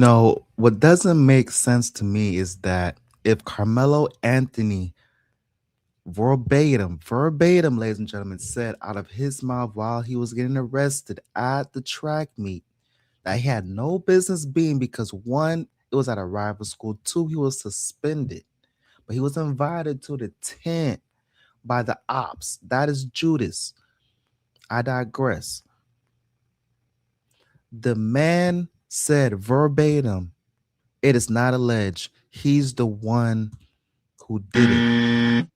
What doesn't make sense to me is that if Carmelo Anthony verbatim, ladies and gentlemen, said out of his mouth while he was getting arrested at the track meet that he had no business being because one, it was at a rival school, two, he was suspended, but he was invited to the tent by the ops. That is Judas. I digress. The man said verbatim, it is not alleged. He's the one who did it.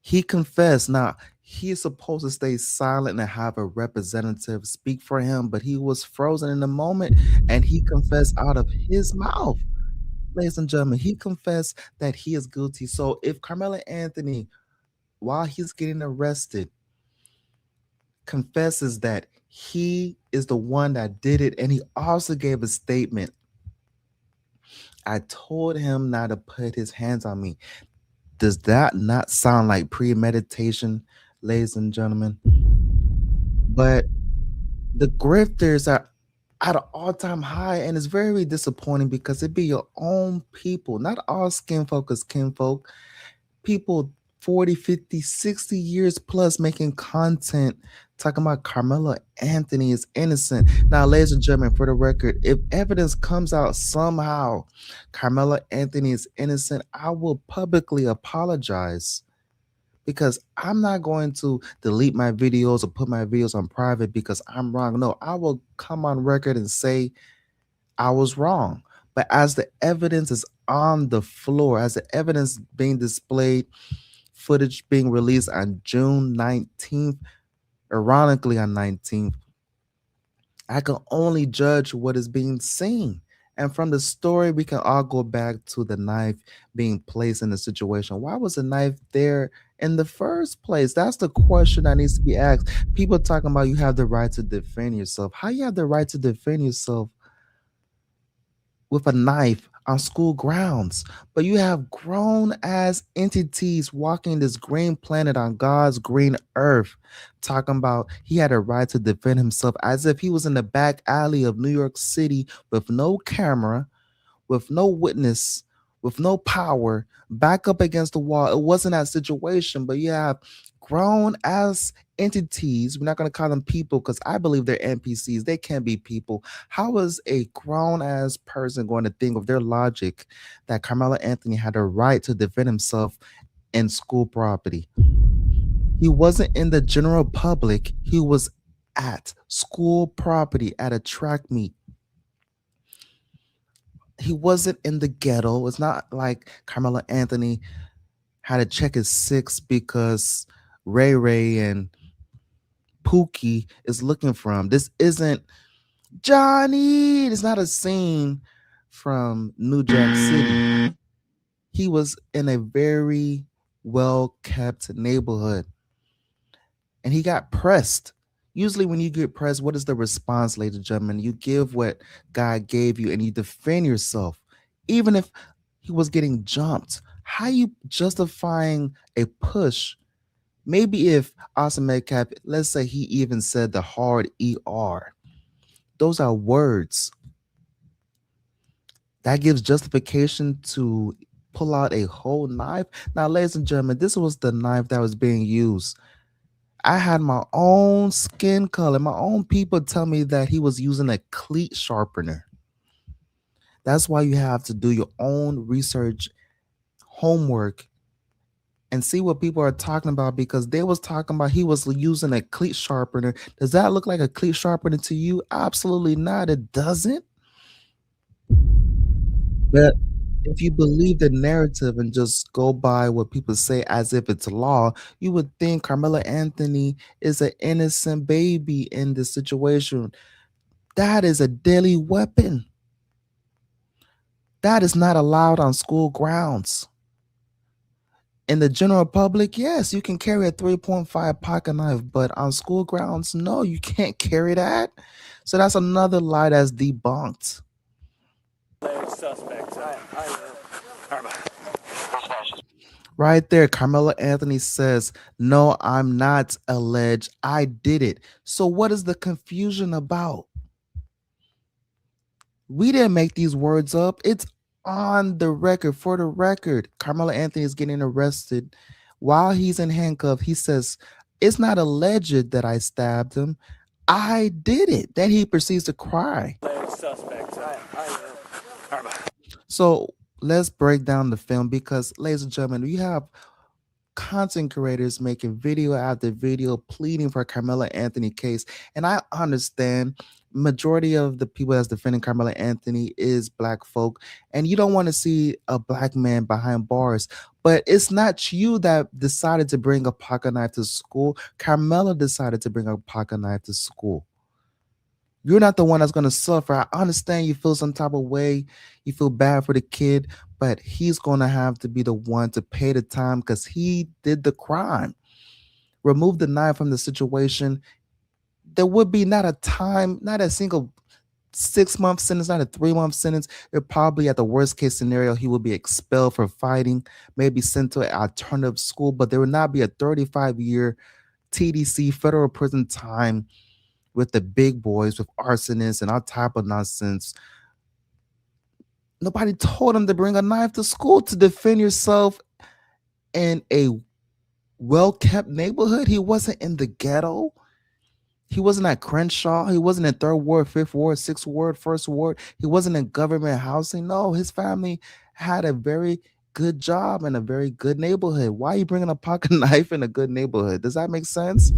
He confessed. Now, he is supposed to stay silent and have a representative speak for him, but he was frozen in the moment and he confessed out of his mouth. Ladies and gentlemen, he confessed that he is guilty. So if Carmelo Anthony, while he's getting arrested, confesses that he is the one that did it, and he also gave a statement, I told him not to put his hands on me. Does that not sound like premeditation, ladies and gentlemen? But the grifters are at an all-time high, and it's very disappointing because it be your own people. Not all skin folk is kinfolk. People 40, 50, 60 years plus making content talking about Carmelo Anthony is innocent. Now, ladies and gentlemen, for the record, if evidence comes out somehow Carmelo Anthony is innocent, I will publicly apologize because I'm not going to delete my videos or put my videos on private because I'm wrong. No, I will come on record and say I was wrong. But as the evidence is on the floor, as the evidence being displayed, footage being released on June 19th, ironically on 19th, I can only judge what is being seen. And from the story, we can all go back to the knife being placed in the situation. Why was the knife there in the first place? That's the question that needs to be asked. People talking about you have the right to defend yourself. How you have the right to defend yourself with a knife on school grounds? But you have grown ass entities walking this green planet on God's green earth talking about he had a right to defend himself as if he was in the back alley of New York City with no camera, with no witness, with no power, back up against the wall. It wasn't that situation, but you have grown as entities. We're not going to call them people because I believe they're NPCs. They can't be people. How is a grown ass person going to think of their logic that Carmelo Anthony had a right to defend himself in school property? He wasn't in the general public, he was at school property at a track meet. He wasn't in the ghetto. It's not like Carmelo Anthony had to check his six because Ray Ray and Pookie is looking for him. This isn't Johnny. It's not a scene from New Jack City. He was in a very well kept neighborhood and he got pressed. Usually, when you get pressed, what is the response, ladies and gentlemen? You give what God gave you and you defend yourself. Even if he was getting jumped, how you justifying a push? Maybe if Austin Metcalf, let's say he even said the hard ER, those are words. That gives justification to pull out a whole knife. Now, ladies and gentlemen, this was the knife that was being used. I had my own skin color, my own people tell me that he was using a cleat sharpener. That's why you have to do your own research, homework, and see what people are talking about because they was talking about he was using a cleat sharpener. Does that look like a cleat sharpener to you? Absolutely not. It doesn't. But if you believe the narrative and just go by what people say as if it's law, you would think Carmelo Anthony is an innocent baby in this situation. That is a deadly weapon. That is not allowed on school grounds. In the general public, yes, you can carry a 3.5 pocket knife, but on school grounds, no, you can't carry that. So that's another lie that's debunked. Suspect. Right there, Carmelo Anthony says, no, I'm not alleged. I did it. So what is the confusion about? We didn't make these words up. It's on the record. For the record, Carmelo Anthony is getting arrested. While he's in handcuffs, he says, "It's not alleged that I stabbed him. I did it." Then he proceeds to cry. Suspect. So let's break down the film because, ladies and gentlemen, we have content creators making video after video pleading for Carmelo Anthony case. And I understand majority of the people that's defending Carmelo Anthony is black folk, and you don't want to see a black man behind bars. But it's not you that decided to bring a pocket knife to school. Carmelo decided to bring a pocket knife to school. You're not the one that's going to suffer. I understand you feel some type of way. You feel bad for the kid, but he's going to have to be the one to pay the time because he did the crime. Remove the knife from the situation. There would be not a time, not a single 6 month sentence, not a 3 month sentence. It probably, at the worst case scenario, he will be expelled for fighting, maybe sent to an alternative school, but there will not be a 35-year TDC federal prison time with the big boys, with arsonists and all type of nonsense. Nobody told him to bring a knife to school to defend yourself in a well-kept neighborhood. He wasn't in the ghetto. He wasn't at Crenshaw. He wasn't in third ward, fifth ward, sixth ward, first ward. He wasn't in government housing. No, his family had a very good job in a very good neighborhood. Why are you bringing a pocket knife in a good neighborhood? Does that make sense?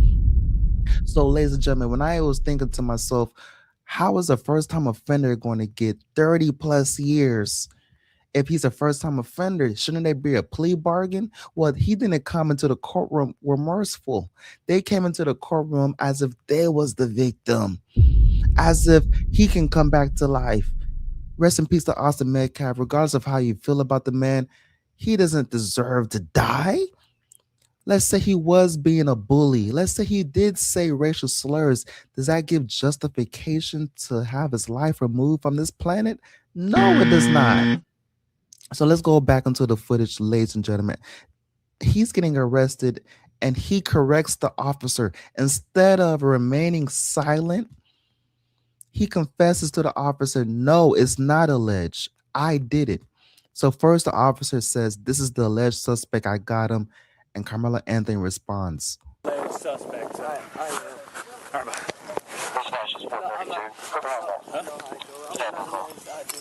So, ladies and gentlemen, when I was thinking to myself, how is a first time offender going to get 30 plus years? If he's a first time offender, shouldn't there be a plea bargain? Well, he didn't come into the courtroom remorseful. They came into the courtroom as if they was the victim, as if he can come back to life. Rest in peace to Austin Metcalf. Regardless of how you feel about the man, he doesn't deserve to die. Let's say he was being a bully. Let's say he did say racial slurs. Does that give justification to have his life removed from this planet? No, it does not. So let's go back into the footage, ladies and gentlemen. He's getting arrested and he corrects the officer. Instead of remaining silent, he confesses to the officer, "No, it's not alleged. I did it." So first the officer says, "This is the alleged suspect. I got him." And Carmelo Anthony responds, Suspect.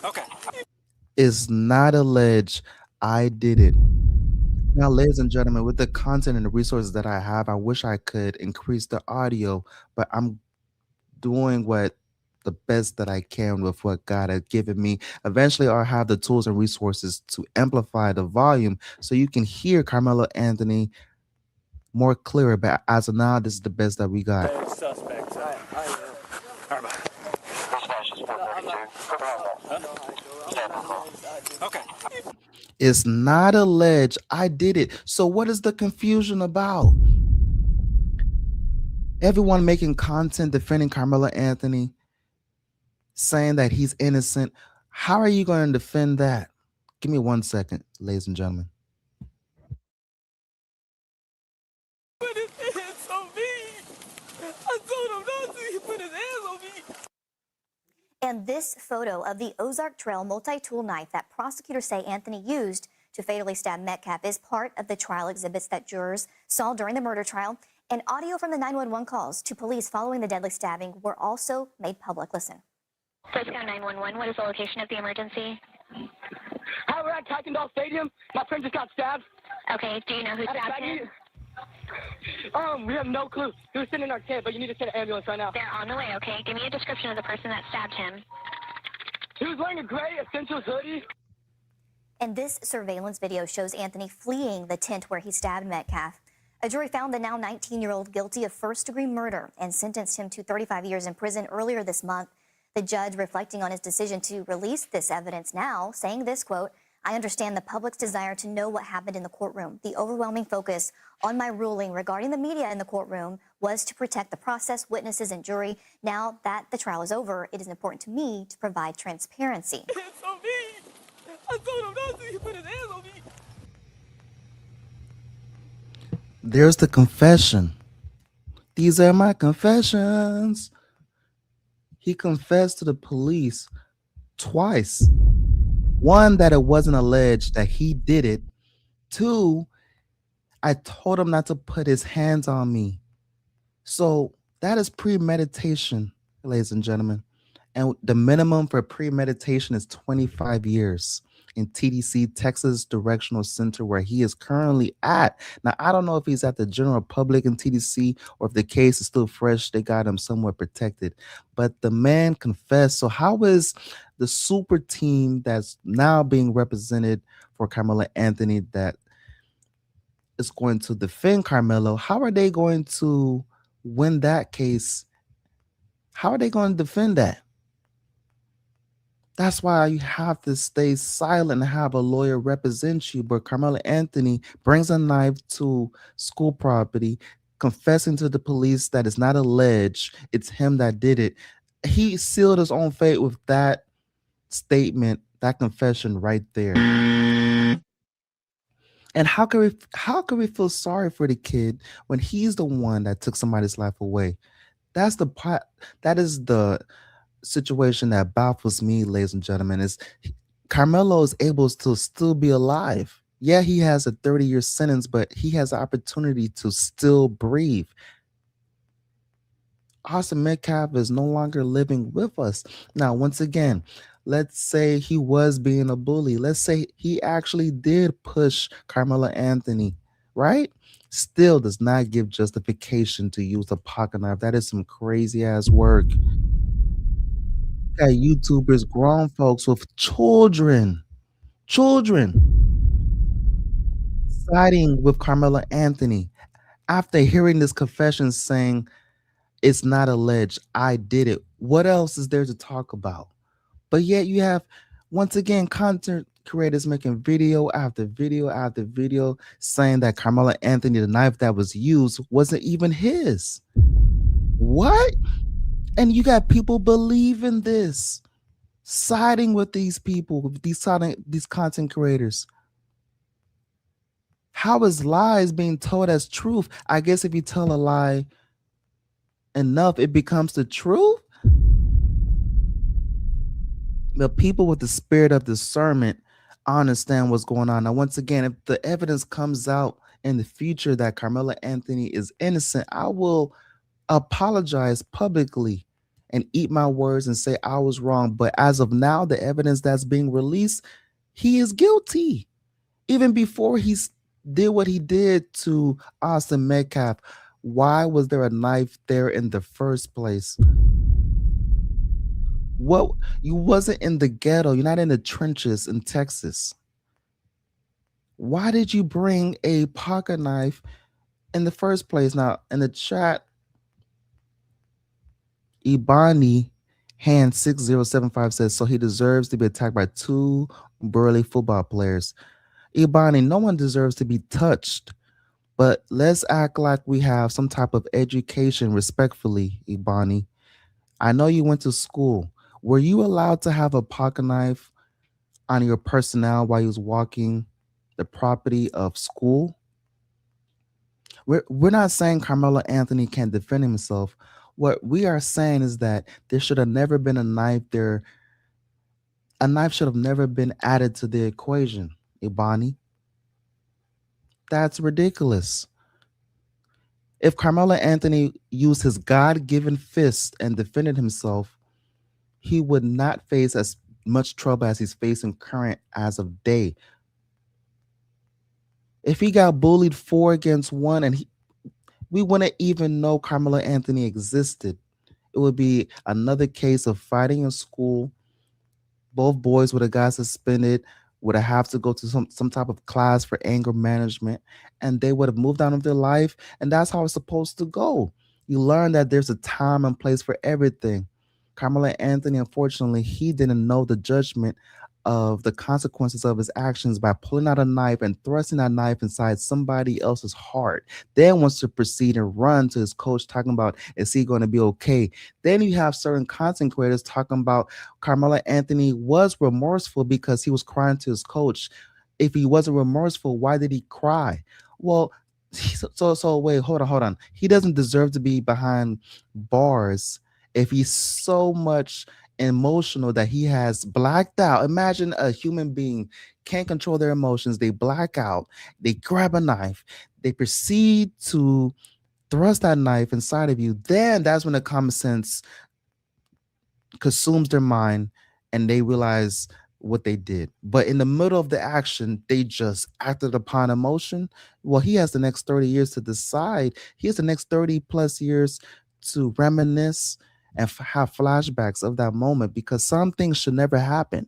Okay. "It's not alleged. I did it." Now, ladies and gentlemen, with the content and the resources that I have, I wish I could increase the audio, but I'm doing what the best that I can with what God has given me. Eventually, I'll have the tools and resources to amplify the volume so you can hear Carmelo Anthony more clearer. But as of now, this is the best that we got. Suspect. Okay. It's not alleged. I did it. So, what is the confusion about? Everyone making content defending Carmelo Anthony, saying that he's innocent. How are you going to defend that? Give me 1 second, ladies and gentlemen. Put his hands on me. I told him not to. He put his hands on me. And this photo of the Ozark Trail multi-tool knife that prosecutors say Anthony used to fatally stab Metcalf is part of the trial exhibits that jurors saw during the murder trial. And audio from the 911 calls to police following the deadly stabbing were also made public. Listen. Frisco 911, what is the location of the emergency? Hi, we're at Kuykendall Stadium. My friend just got stabbed. Okay, do you know who stabbed him? We have no clue. He was sitting in our tent, but you need to send an ambulance right now. They're on the way, okay? Give me a description of the person that stabbed him. He was wearing a gray Essentials hoodie. And this surveillance video shows Anthony fleeing the tent where he stabbed Metcalf. A jury found the now 19-year-old guilty of first-degree murder and sentenced him to 35 years in prison earlier this month. The judge reflecting on his decision to release this evidence now, saying this, quote, "I understand the public's desire to know what happened in the courtroom. The overwhelming focus on my ruling regarding the media in the courtroom was to protect the process, witnesses, and jury. Now that the trial is over, it is important to me to provide transparency." Hands on me. I told him not to. He put his hands on me. There's the confession. These are my confessions. He confessed to the police twice. One, that it wasn't alleged that he did it. Two, I told him not to put his hands on me. So that is premeditation, ladies and gentlemen. And the minimum for premeditation is 25 years in TDC, Texas Directional Center, where he is currently at. Now, I don't know if he's at the general public in TDC or if the case is still fresh. They got him somewhere protected. But the man confessed. So, how is the super team that's now being represented for Carmelo Anthony that is going to defend Carmelo? How are they going to win that case? How are they going to defend that? That's why you have to stay silent and have a lawyer represent you. But Carmelo Anthony brings a knife to school property, confessing to the police that it's not alleged, it's him that did it. He sealed his own fate with that statement, that confession right there. And how can we feel sorry for the kid when he's the one that took somebody's life away? That's the part. That is the situation that baffles me, ladies and gentlemen. Is Carmelo is able to still be alive? Yeah, he has a 30-year sentence, but he has the opportunity to still breathe. Austin Metcalf is no longer living with us. Now, once again, let's say he was being a bully. Let's say he actually did push Carmelo Anthony, right? Still does not give justification to use a pocket knife. That is some crazy ass work. Got YouTubers, grown folks with children siding with Carmelo Anthony after hearing this confession saying it's not alleged, I did it. What else is there to talk about? But yet you have, once again, content creators making video after video after video saying that Carmelo Anthony, the knife that was used, wasn't even his. What? And you got people believing this, siding with these people, with these content creators. How is lies being told as truth? I guess if you tell a lie enough, it becomes the truth. The people with the spirit of discernment understand what's going on. Now, once again, if the evidence comes out in the future that Carmelo Anthony is innocent, I will apologize publicly and eat my words and say I was wrong. But as of now, the evidence that's being released, he is guilty. Even before did what he did to Austin Metcalf, why was there a knife there in the first place? What, you wasn't in the ghetto, you're not in the trenches in Texas. Why did you bring a pocket knife in the first place? Now, in the chat, Ibani Hand 6075 says, so he deserves to be attacked by two burly football players. Ibani, no one deserves to be touched, but let's act like we have some type of education respectfully, Ibani. I know you went to school. Were you allowed to have a pocket knife on your personnel while you was walking the property of school? We're not saying Carmelo Anthony can't defend himself. What we are saying is that there should have never been a knife there. A knife should have never been added to the equation, Ibani. That's ridiculous. If Carmelo Anthony used his God-given fist and defended himself, he would not face as much trouble as he's facing current as of day. If he got bullied 4 against 1 and we wouldn't even know Carmelo Anthony existed, it would be another case of fighting in school. Both boys would have got suspended, would have to go to some type of class for anger management, and they would have moved on with their life. And that's how it's supposed to go. You learn that there's a time and place for everything. Carmelo Anthony, unfortunately, he didn't know the judgment of the consequences of his actions by pulling out a knife and thrusting that knife inside somebody else's heart. Then wants to proceed and run to his coach talking about, is he going to be okay? Then you have certain content creators talking about Carmelo Anthony was remorseful because he was crying to his coach. If he wasn't remorseful, why did he cry? Well, so wait, hold on. He doesn't deserve to be behind bars if he's so much emotional that he has blacked out. Imagine a human being can't control their emotions. They black out. They grab a knife. They proceed to thrust that knife inside of you. Then that's when the common sense consumes their mind and they realize what they did. But in the middle of the action, they just acted upon emotion. Well, he has the next 30 years to decide. He has the next 30 plus years to reminisce and have flashbacks of that moment, because some things should never happen.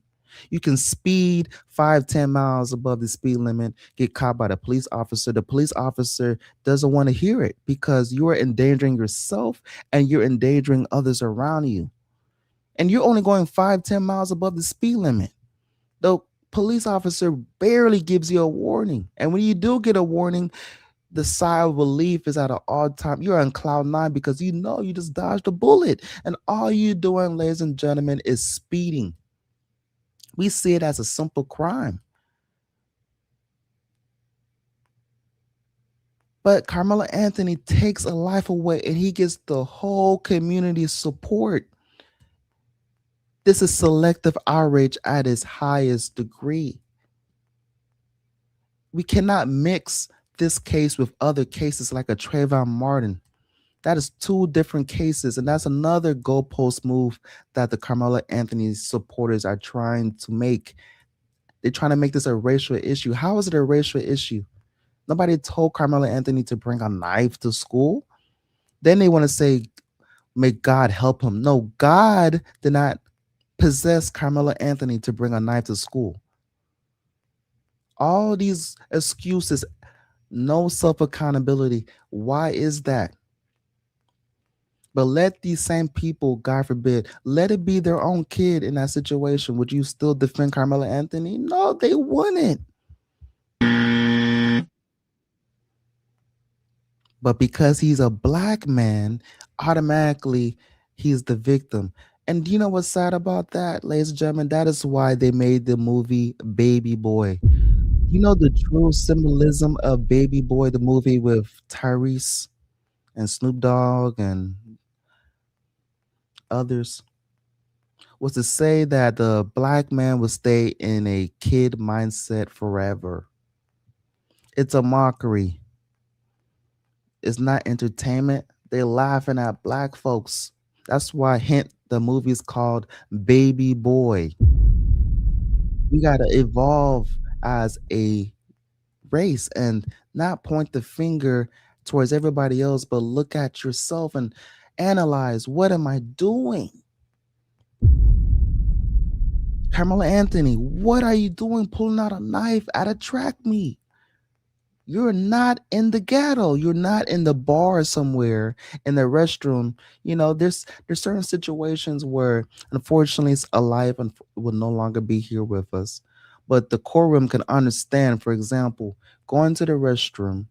You can speed 5, 10 miles above the speed limit, get caught by the police officer. The police officer doesn't want to hear it because you are endangering yourself and you're endangering others around you, and you're only going 5, 10 miles above the speed limit. The police officer barely gives you a warning. And when you do get a warning, the sigh of relief is at an odd time. You're on cloud nine because you know you just dodged a bullet. And all you're doing, ladies and gentlemen, is speeding. We see it as a simple crime. But Karmelo Anthony takes a life away and he gets the whole community's support. This is selective outrage at its highest degree. We cannot mix this case with other cases like a Trayvon Martin. That is two different cases, and that's another goalpost move that the Karmelo Anthony supporters are trying to make. They're trying to make this a racial issue. How is it a racial issue? Nobody told Karmelo Anthony to bring a knife to school. Then they want to say, may God help him. No, God did not possess Karmelo Anthony to bring a knife to school. All these excuses, no self-accountability. Why is that? But let these same people, God forbid, let it be their own kid in that situation. Would you still defend Karmelo Anthony? No, they wouldn't. But because he's a black man, automatically he's the victim. And do you know what's sad about that, ladies and gentlemen? That is why they made the movie Baby Boy. You know the true symbolism of Baby Boy, the movie with Tyrese and Snoop Dogg and others, was to say that the black man will stay in a kid mindset forever. It's a mockery. It's not entertainment. They're laughing at black folks. That's why, hint, the movie's called Baby Boy. We got to evolve as a race and not point the finger towards everybody else, but look at yourself and analyze, what am I doing? Karmelo Anthony, what are you doing pulling out a knife at a track meet? You're not in the ghetto. You're not in the bar somewhere in the restroom. You know, there's certain situations where unfortunately it's alive and will no longer be here with us. But the courtroom can understand, for example, going to the restroom.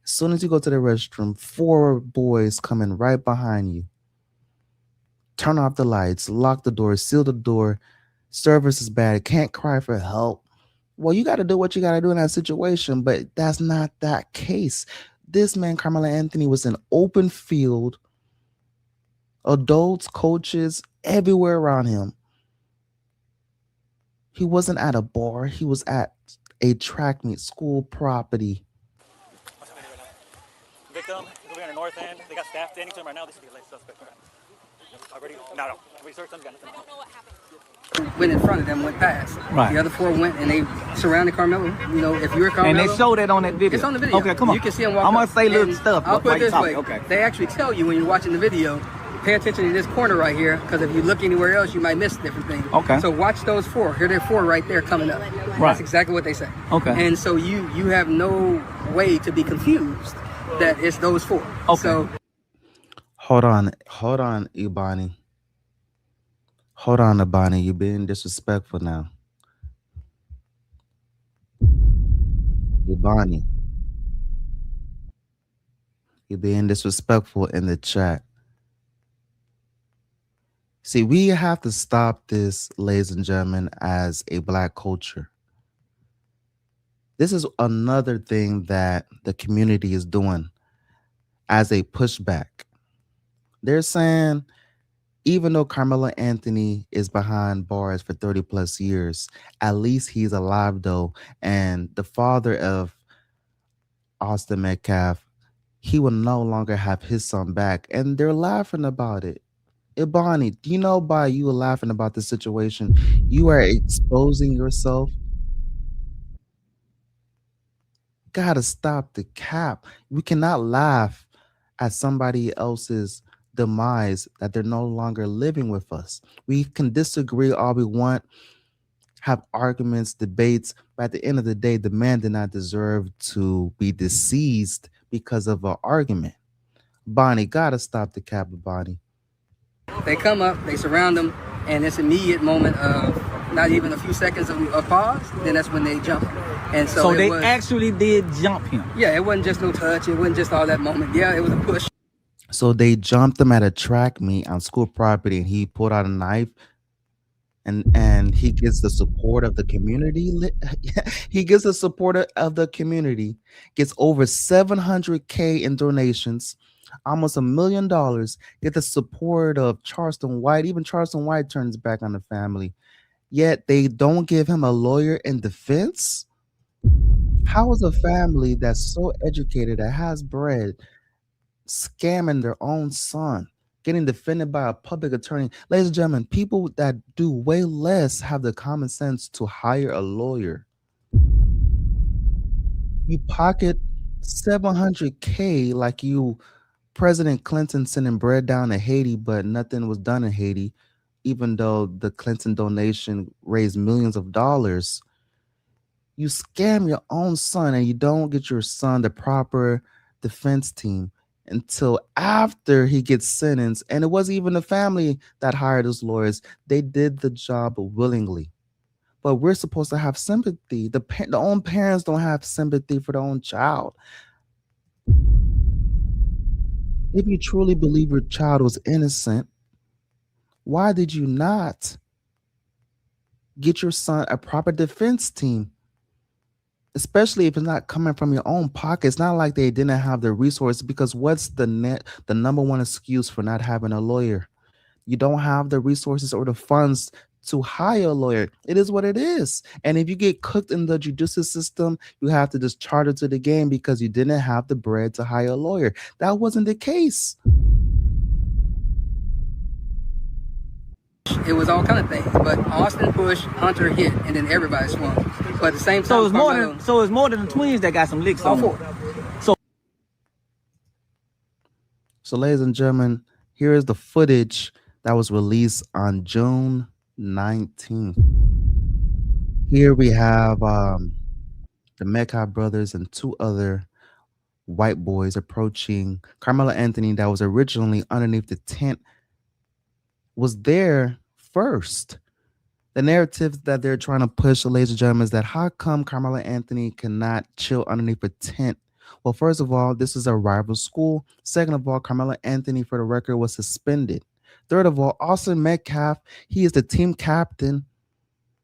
As soon as you go to the restroom, four boys coming right behind you. Turn off the lights, lock the door, seal the door. Service is bad. Can't cry for help. Well, you got to do what you got to do in that situation, but that's not that case. This man, Karmelo Anthony, was in open field, adults, coaches, everywhere around him. He wasn't at a bar. He was at a track meet, school property. Victim is over here on the north end. They got staff standing to him right now. This should be a late suspect. Already? No. We searched them. Got nothing. Went in front of them, went past. Right. The other four went and they surrounded Carmelo. You know, if you're Carmelo, And they showed it on that video. it's on the video. Okay, come on. You can see them walk I'm gonna up. say little And stuff. I'll put while it you this talk. way. Okay. They actually tell you when you're watching the video, pay attention to this corner right here, because if you look anywhere else, you might miss different things. Okay. So watch those four. Here, there are four right there coming up. Right. That's exactly what they say. Okay. And so you have no way to be confused that it's those four. Okay. So Hold on, Ibani. Hold on, Ibani. You're being disrespectful now. Ibani. You're being disrespectful in the chat. See, we have to stop this, ladies and gentlemen, as a black culture. This is another thing that the community is doing as a pushback. They're saying, Even though Carmelo Anthony is behind bars for 30 plus years, at least he's alive though. And the father of Austin Metcalf, he will no longer have his son back. And they're laughing about it. Ibani, do you know by you laughing about this situation, you are exposing yourself? Gotta stop the cap. We cannot laugh at somebody else's demise that they're no longer living with us. We can disagree all we want, have arguments, debates, but at the end of the day, the man did not deserve to be deceased because of an argument. Bonnie, gotta stop the cap, Bonnie. They come up, they surround them, and this immediate moment of not even a few seconds of pause, then that's when they jump. And so they was, actually did jump him. yeah, it wasn't just no touch, it wasn't just all that moment. Yeah, it was a push. So they jumped him at a track meet on school property, and he pulled out a knife, and he gets the support of the community. He gets the support of the community, gets over 700K in donations, almost $1 million, get the support of Charleston White. Even Charleston White turns back on the family, yet they don't give him a lawyer in defense. How is a family that's so educated, that has bread, scamming their own son, getting defended by a public attorney? Ladies and gentlemen, people that do way less have the common sense to hire a lawyer. You pocket 700K like you President Clinton sending bread down to Haiti, but nothing was done in Haiti, even though the Clinton donation raised millions of dollars. You scam your own son and you don't get your son the proper defense team until after he gets sentenced. And it wasn't even the family that hired his lawyers. They did the job willingly. But we're supposed to have sympathy. The own parents don't have sympathy for their own child. If you truly believe your child was innocent, why did you not get your son a proper defense team? Especially if it's not coming from your own pocket. It's not like they didn't have the resources, because what's the number one excuse for not having a lawyer? You don't have the resources or the funds to hire a lawyer. It is what it is. And if you get cooked in the judicial system, you have to just charter to the game because you didn't have the bread to hire a lawyer. That wasn't the case. It was all kind of things, but Austin pushed, Hunter hit, and then everybody swung. But at the same time, So it's more than the twins that got some licks all on four. them. So, ladies and gentlemen, here is the footage that was released on June 19th. Here we have the Metcalf brothers and two other white boys approaching Carmelo Anthony, that was originally underneath the tent, was there first. The narrative that they're trying to push, ladies and gentlemen, is that how come Carmelo Anthony cannot chill underneath a tent? Well, first of all, this is a rival school. Second of all, Carmelo Anthony, for the record, was suspended. Third of all, Austin Metcalf, he is the team captain,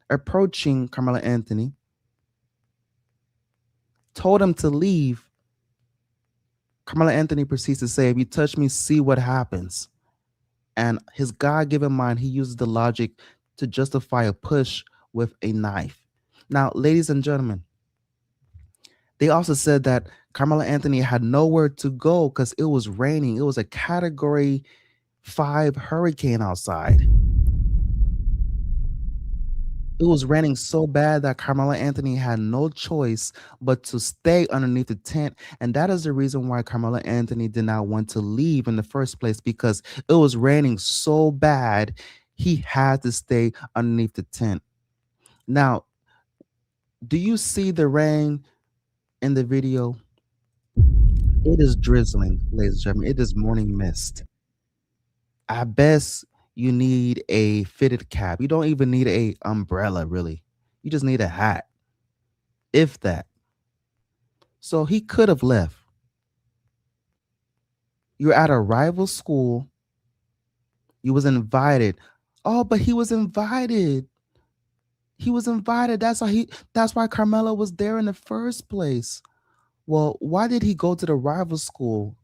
approaching Carmelo Anthony, told him to leave. Carmelo Anthony proceeds to say, if you touch me, see what happens. And his God-given mind, he uses the logic to justify a push with a knife. Now, ladies and gentlemen, they also said that Carmelo Anthony had nowhere to go because it was raining. It was a Category 5 hurricane outside. It was raining so bad that Carmelo Anthony had no choice but to stay underneath the tent. And that is the reason why Carmelo Anthony did not want to leave in the first place, because it was raining so bad, he had to stay underneath the tent. Now, do you see the rain in the video? It is drizzling, ladies and gentlemen. It is morning mist. At best, you need a fitted cap. You don't even need a umbrella, really. You just need a hat, if that. So he could have left. You're at a rival school. You was invited. Oh, but he was invited. He was invited. That's why Carmelo was there in the first place. Well, why did he go to the rival school?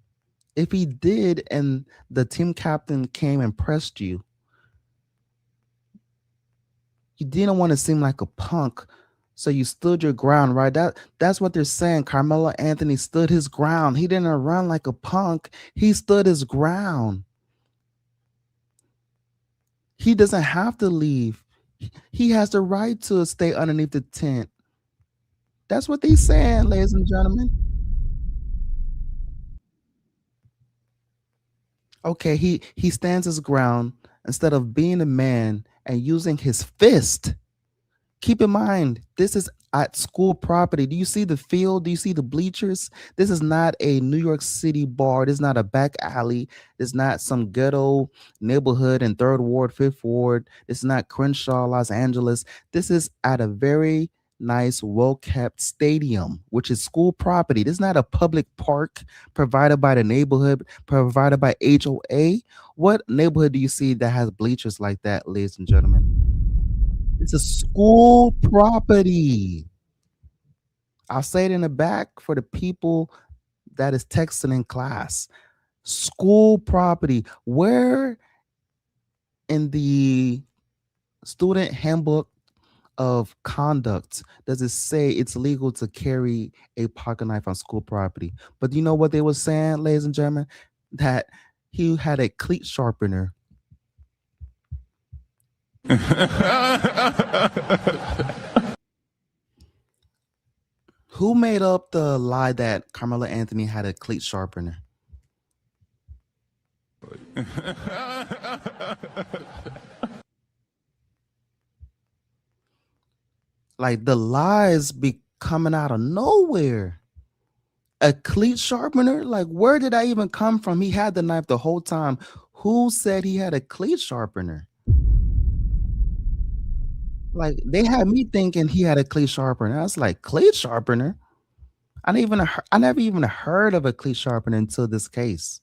If he did and the team captain came and pressed you, You didn't want to seem like a punk, so you stood your ground, right? That's what they're saying. Carmelo Anthony stood his ground. He didn't run like a punk. He stood his ground. He doesn't have to leave. He has the right to stay underneath the tent. That's what they're saying, ladies and gentlemen. Okay, he stands his ground instead of being a man and using his fist. Keep in mind, this is at school property. Do you see the field? Do you see the bleachers? This is not a New York City bar. This is not a back alley. This is not some ghetto neighborhood in Third Ward, Fifth Ward. This is not Crenshaw, Los Angeles. This is at a very nice, well-kept stadium, which is school property. This is not a public park provided by the neighborhood, provided by HOA. What neighborhood do you see that has bleachers like that, ladies and gentlemen? It's a school property. I'll say it in the back for the people that is texting in class. School property. Where in the student handbook of conduct does it say it's legal to carry a pocket knife on school property? But you know what they were saying, ladies and gentlemen? That he had a cleat sharpener. Who made up the lie that Carmelo Anthony had a cleat sharpener? Like the lies be coming out of nowhere. A cleat sharpener? Like where did I even come from? He had the knife the whole time. Who said he had a cleat sharpener? Like they had me thinking he had a cleat sharpener. I was like, cleat sharpener? I never even heard of a cleat sharpener until this case.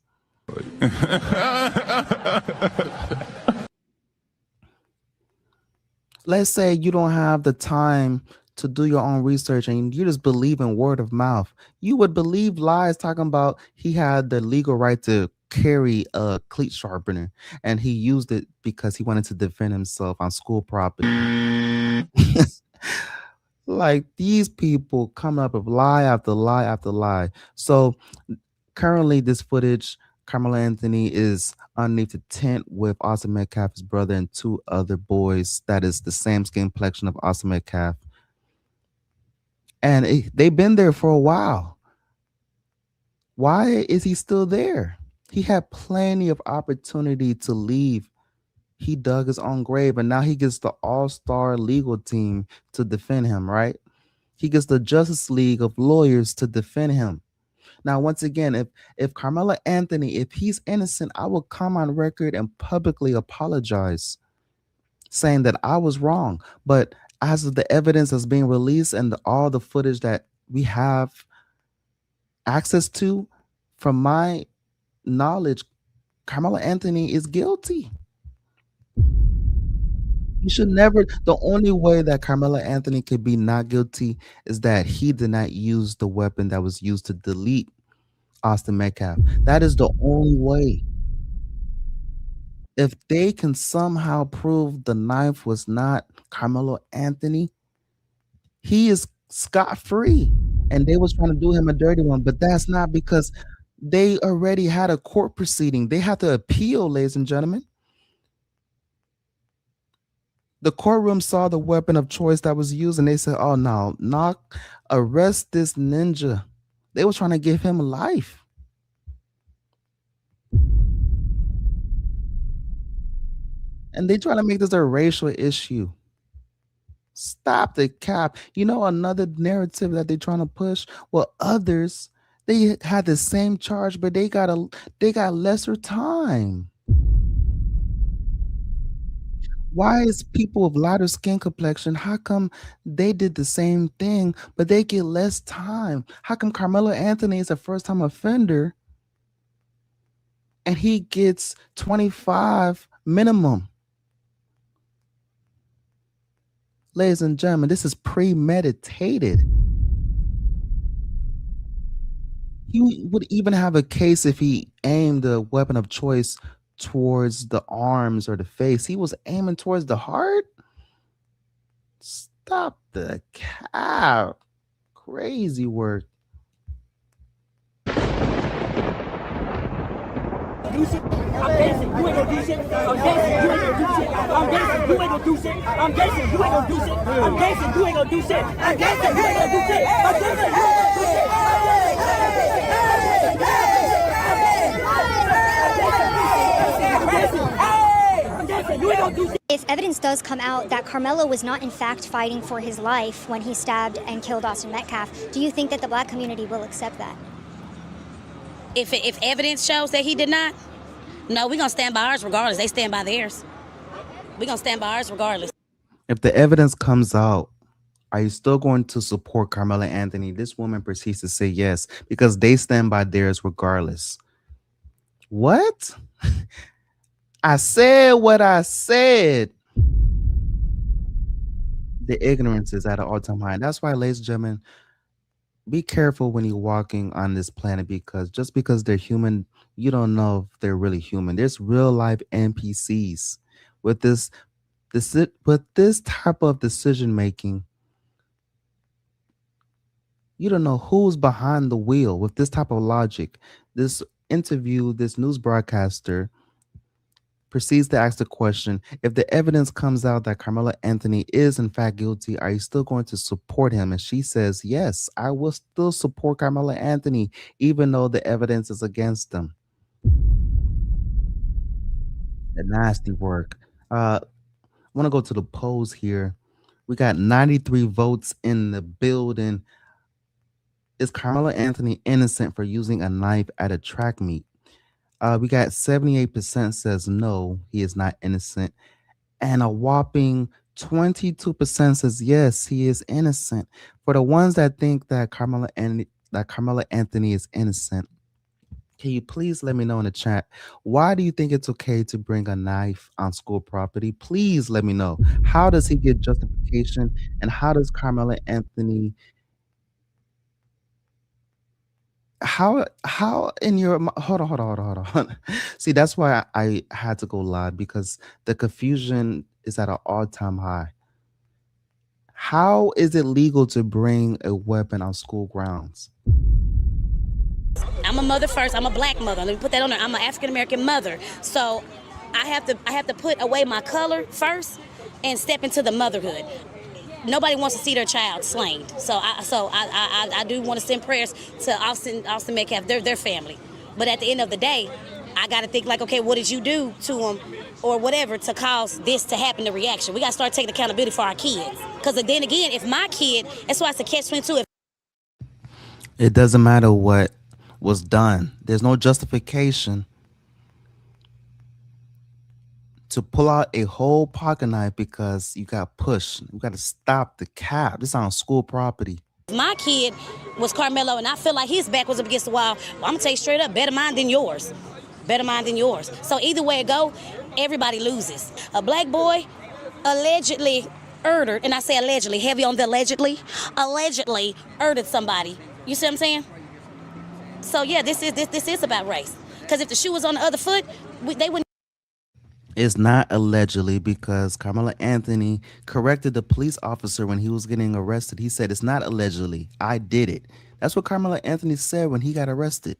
Let's say you don't have the time to do your own research and you just believe in word of mouth. You would believe lies talking about he had the legal right to carry a cleat sharpener and he used it because he wanted to defend himself on school property. Like these people come up with lie after lie after lie. So currently this footage, Carmelo Anthony is underneath the tent with Austin Metcalf's brother and two other boys that is the same skin complexion of Austin Metcalf. And they've been there for a while. Why is he still there? He had plenty of opportunity to leave. He dug his own grave, and now he gets the all-star legal team to defend him, right? He gets the Justice League of lawyers to defend him. Now, once again, if Carmelo Anthony, if he's innocent, I will come on record and publicly apologize, saying that I was wrong. But as of the evidence that's being released and all the footage that we have access to, from my knowledge, Carmelo Anthony is guilty. You should never. The only way that Carmelo Anthony could be not guilty is that he did not use the weapon that was used to delete Austin Metcalf. That is the only way. If they can somehow prove the knife was not Carmelo Anthony, he is scot free. And they was trying to do him a dirty one, but that's not because they already had a court proceeding. They have to appeal, ladies and gentlemen. The courtroom saw the weapon of choice that was used, and they said, "Oh no, knock, arrest this ninja." They were trying to give him life. And they trying to make this a racial issue. Stop the cap. You know another narrative that they're trying to push? Well, others, they had the same charge, but they got lesser time. Why is people of lighter skin complexion? How come they did the same thing, but they get less time? How come Carmelo Anthony is a first-time offender and he gets 25 minimum? Ladies and gentlemen, this is premeditated. He would even have a case if he aimed the weapon of choice towards the arms or the face. He was aiming towards the heart. Stop the cap. Crazy work. Do shit. I'm dancing. You ain't gonna do shit. I'm dancing. You ain't gonna do shit. I'm dancing. You ain't gonna do shit. I'm dancing. You ain't gonna do shit. I'm dancing. You ain't gonna do shit. I'm dancing. You ain't gonna do shit. I'm dancing. You ain't gonna do shit. I'm dancing. You ain't gonna do shit. If evidence does come out that Karmelo was not in fact fighting for his life when he stabbed and killed Austin Metcalf, do you think that the black community will accept that? If evidence shows that he did not, no, we're going to stand by ours regardless. They stand by theirs. We're going to stand by ours regardless. If the evidence comes out, are you still going to support Karmelo Anthony? This woman proceeds to say yes, because they stand by theirs regardless. What? I said what I said. The ignorance is at an all-time high. That's why, ladies and gentlemen, be careful when you're walking on this planet, because just because they're human, you don't know if they're really human. There's real life NPCs with this type of decision making. You don't know who's behind the wheel with this type of logic. This interview, this news broadcaster proceeds to ask the question, if the evidence comes out that Karmelo Anthony is in fact guilty, are you still going to support him? And she says, yes, I will still support Karmelo Anthony, even though the evidence is against him. The nasty work. I want to go to the polls here. We got 93 votes in the building. Is Karmelo Anthony innocent for using a knife at a track meet? We got 78% says no, he is not innocent. And a whopping 22% says yes, he is innocent. For the ones that think that Karmelo Anthony is innocent, can you please let me know in the chat, why do you think it's okay to bring a knife on school property? Please let me know. How does he get justification? And how does Karmelo Anthony, how in your hold on. See, that's why I had to go live, because the confusion is at an all-time high. How is it legal to bring a weapon on school grounds? I'm a mother first. I'm a black mother. Let me put that on there. I'm an African American mother. So I have to put away my color first and step into the motherhood. Nobody wants to see their child slain. So I do want to send prayers to Austin Metcalf, their family. But at the end of the day, I got to think like, okay, what did you do to him or whatever to cause this to happen, the reaction? We got to start taking accountability for our kids. Because then again, if my kid, that's why it's a catch-22. It doesn't matter what was done. There's no justification to pull out a whole pocket knife because you got pushed. You got to stop the cap. This is on school property. My kid was Karmelo, and I feel like his back was up against the wall. Well, I'm going to tell you straight up, better mine than yours. Better mine than yours. So either way it go, everybody loses. A black boy allegedly murdered, and I say allegedly, heavy on the allegedly murdered somebody. You see what I'm saying? So yeah, this is about race. Because if the shoe was on the other foot, they wouldn't. It's not allegedly, because Karmelo Anthony corrected the police officer when he was getting arrested. He said, it's not allegedly. I did it. That's what Karmelo Anthony said when he got arrested.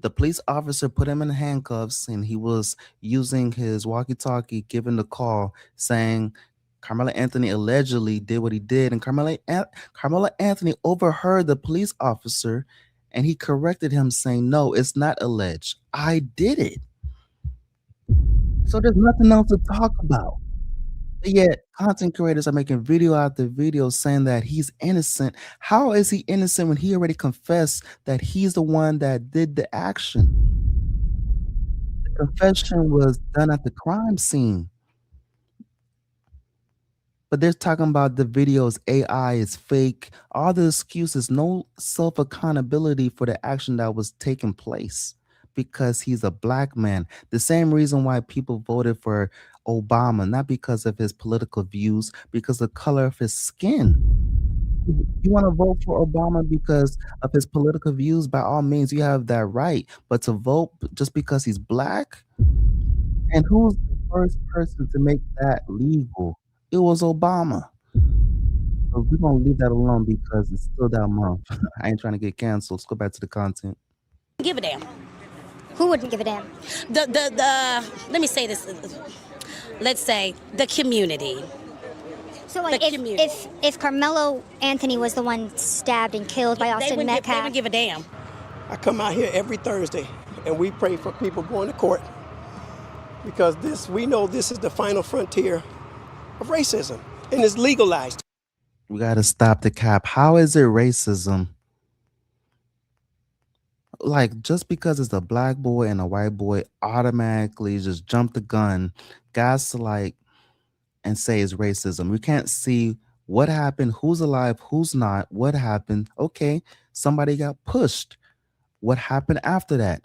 The police officer put him in handcuffs, and he was using his walkie-talkie, giving the call, saying Karmelo Anthony allegedly did what he did. And Karmelo Anthony overheard the police officer, and he corrected him, saying, no, it's not alleged. I did it. So there's nothing else to talk about. But yet, content creators are making video after video saying that he's innocent. How is he innocent when he already confessed that he's the one that did the action? The confession was done at the crime scene. But they're talking about the videos, AI is fake, all the excuses, no self-accountability for the action that was taking place, because he's a black man. The same reason why people voted for Obama, not because of his political views, because of the color of his skin. You want to vote for Obama because of his political views, by all means, you have that right. But to vote just because he's black? And who's the first person to make that legal? It was Obama. But we're gonna leave that alone because it's still that month. I ain't trying to get canceled. Let's go back to the content. Give a damn. Who wouldn't give a damn? The let me say this. Let's say the community. So, like, The if community. if Carmelo Anthony was the one stabbed and killed by They Austin wouldn't Metcalf, give a damn. I come out here every Thursday and we pray for people going to court because we know this is the final frontier of racism and it's legalized. We gotta stop the cap. How is it racism? Like just because it's a black boy and a white boy automatically just jump the gun, gaslight and say it's racism. We can't see what happened, who's alive, who's not, what happened. Okay, somebody got pushed. What happened after that?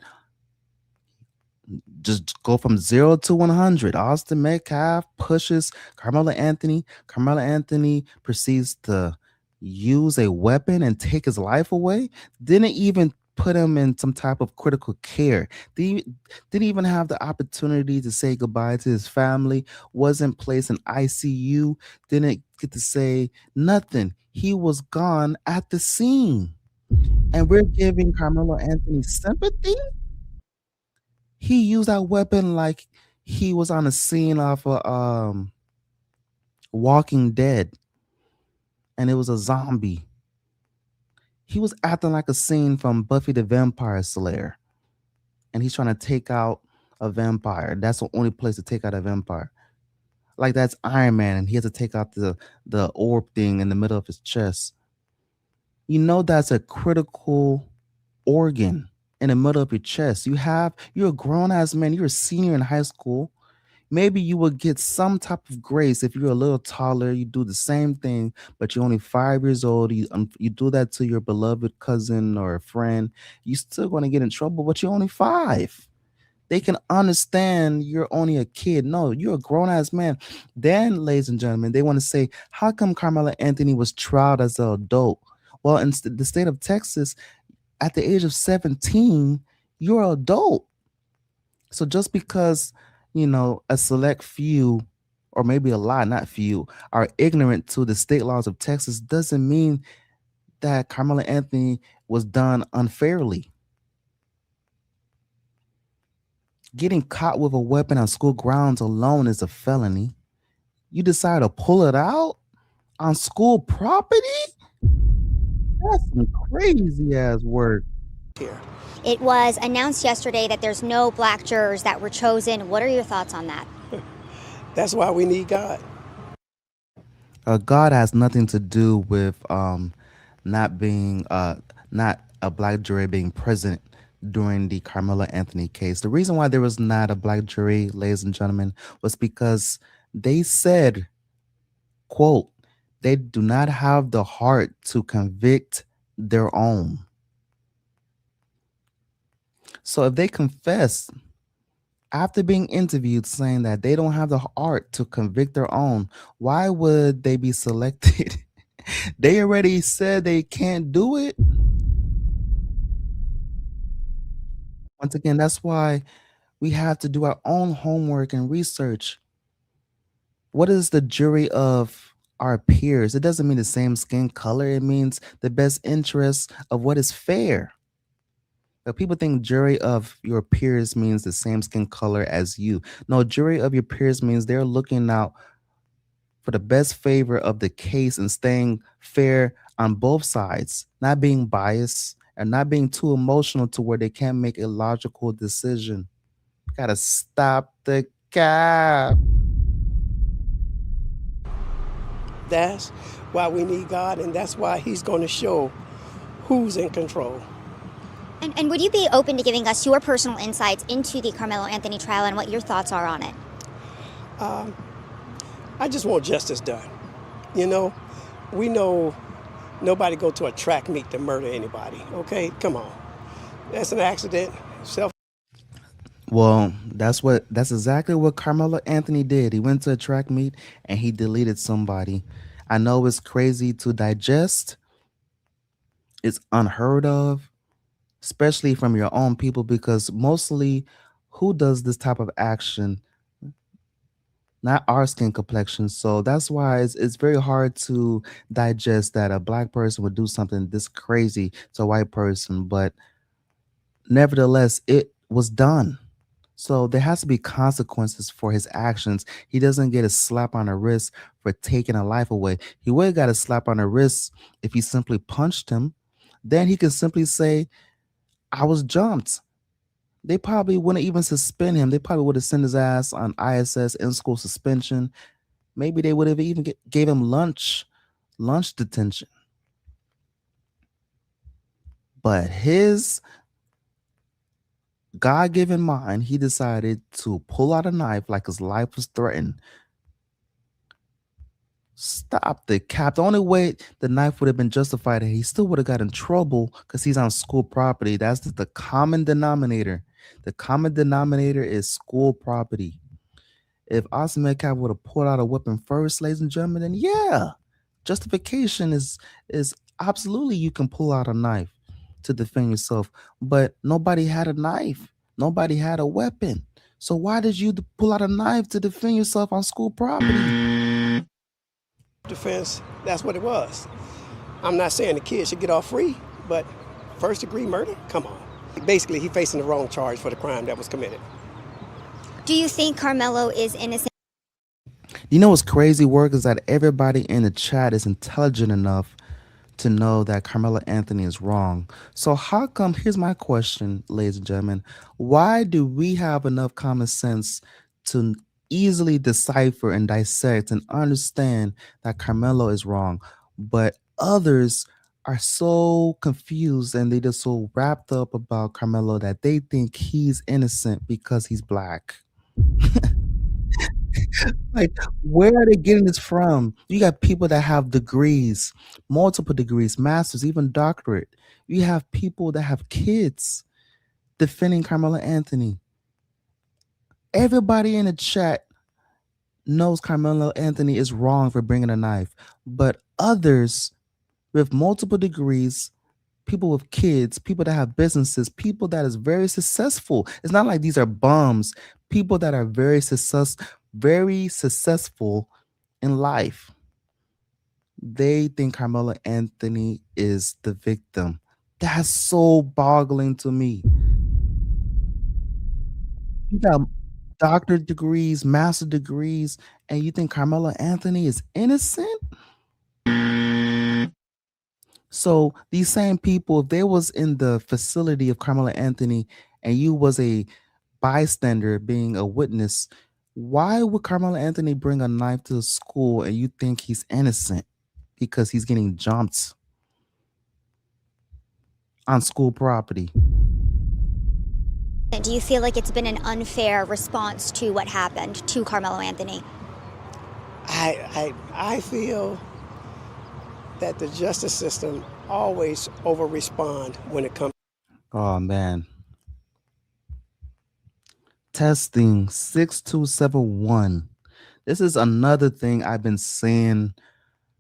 Just go from 0 to 100. Austin Metcalf pushes Carmelo Anthony. Carmelo Anthony proceeds to use a weapon and take his life away. Didn't even put him in some type of critical care. Didn't even have the opportunity to say goodbye to his family. Wasn't placed in ICU. Didn't get to say nothing. He was gone at the scene. And we're giving Carmelo Anthony sympathy. He used that weapon like he was on a scene of a Walking Dead, and it was a zombie. He was acting like a scene from Buffy the Vampire Slayer, and he's trying to take out a vampire. That's the only place to take out a vampire. Like that's Iron Man, and he has to take out the orb thing in the middle of his chest. You know that's a critical organ in the middle of your chest. You're a grown ass man. You're a senior in high school. Maybe you would get some type of grace if you're a little taller. You do the same thing, but you're only 5 years old. You do that to your beloved cousin or a friend. You're still going to get in trouble, but you're only 5. They can understand you're only a kid. No, you're a grown ass man. Then, ladies and gentlemen, they want to say, how come Carmelo Anthony was tried as an adult? Well, in the state of Texas, at the age of 17, you're an adult. So just because, a select few, or maybe a lot, not few, are ignorant to the state laws of Texas doesn't mean that Carmelo Anthony was done unfairly. Getting caught with a weapon on school grounds alone is a felony. You decide to pull it out on school property? That's some crazy ass work. Here. it was announced yesterday that there's no black jurors that were chosen. What are your thoughts on that? That's why we need God. God has nothing to do with not being not a black jury being present during the Carmelo Anthony case. The reason why there was not a black jury, ladies and gentlemen, was because they said, quote, they do not have the heart to convict their own. So if they confess after being interviewed saying that they don't have the heart to convict their own, why would they be selected? They already said they can't do it. Once again, that's why we have to do our own homework and research. What is the jury of our peers? It doesn't mean the same skin color. It means the best interest of what is fair. But people think jury of your peers means the same skin color as you. No, jury of your peers means they're looking out for the best favor of the case and staying fair on both sides, not being biased and not being too emotional to where they can't make a logical decision. Gotta stop the cap. That's why we need God, and that's why He's going to show who's in control. And would you be open to giving us your personal insights into the Carmelo Anthony trial and what your thoughts are on it? I just want justice done. You know, we know nobody go to a track meet to murder anybody. Okay, come on, that's an accident. Well, that's exactly what Carmelo Anthony did. He went to a track meet and he deleted somebody. I know it's crazy to digest. It's unheard of, especially from your own people, because mostly who does this type of action not our skin complexion. So that's why it's very hard to digest that a black person would do something this crazy to a white person. But nevertheless, it was done. So there has to be consequences for his actions. He doesn't get a slap on the wrist for taking a life away. He would have got a slap on the wrist if he simply punched him. Then he can simply say, I was jumped. They probably wouldn't even suspend him. They probably would have sent his ass on ISS, in school suspension. Maybe they would have even gave him lunch detention. But his God given mind, he decided to pull out a knife like his life was threatened. Stop the cap. The only way the knife would have been justified, he still would have got in trouble because he's on school property. That's the common denominator. The common denominator is school property. If Austin Metcalf would have pulled out a weapon first, ladies and gentlemen, then yeah, justification is absolutely you can pull out a knife to defend yourself. But nobody had a knife. Nobody had a weapon. So why did you pull out a knife to defend yourself on school property? Defense, that's what it was. I'm not saying the kid should get off free, but first degree murder? Come on. Basically, he's facing the wrong charge for the crime that was committed. Do you think Karmelo is innocent? You know what's crazy work is that everybody in the chat is intelligent enough to know that Karmelo Anthony is wrong. So how come, here's my question, ladies and gentlemen, why do we have enough common sense to easily decipher and dissect and understand that Karmelo is wrong, but others are so confused and they just so wrapped up about Carmelo that they think he's innocent because he's black? Like, where are they getting this from? You got people that have degrees, multiple degrees, masters, even doctorate. You have people that have kids defending Carmelo Anthony. Everybody in the chat knows Carmelo Anthony is wrong for bringing a knife, but others with multiple degrees, people with kids, people that have businesses, people that is very successful. It's not like these are bums. People that are very successful in life. They think Carmelo Anthony is the victim. That's so boggling to me. You got doctorate degrees, master degrees, and you think Carmelo Anthony is innocent? So these same people, if they was in the facility of Carmelo Anthony and you was a bystander being a witness, why would Carmelo Anthony bring a knife to the school and you think he's innocent because he's getting jumped on school property? Do you feel like it's been an unfair response to what happened to Karmelo Anthony? I feel that the justice system always over respond when it comes. Oh man. Testing 6271. This is another thing I've been seeing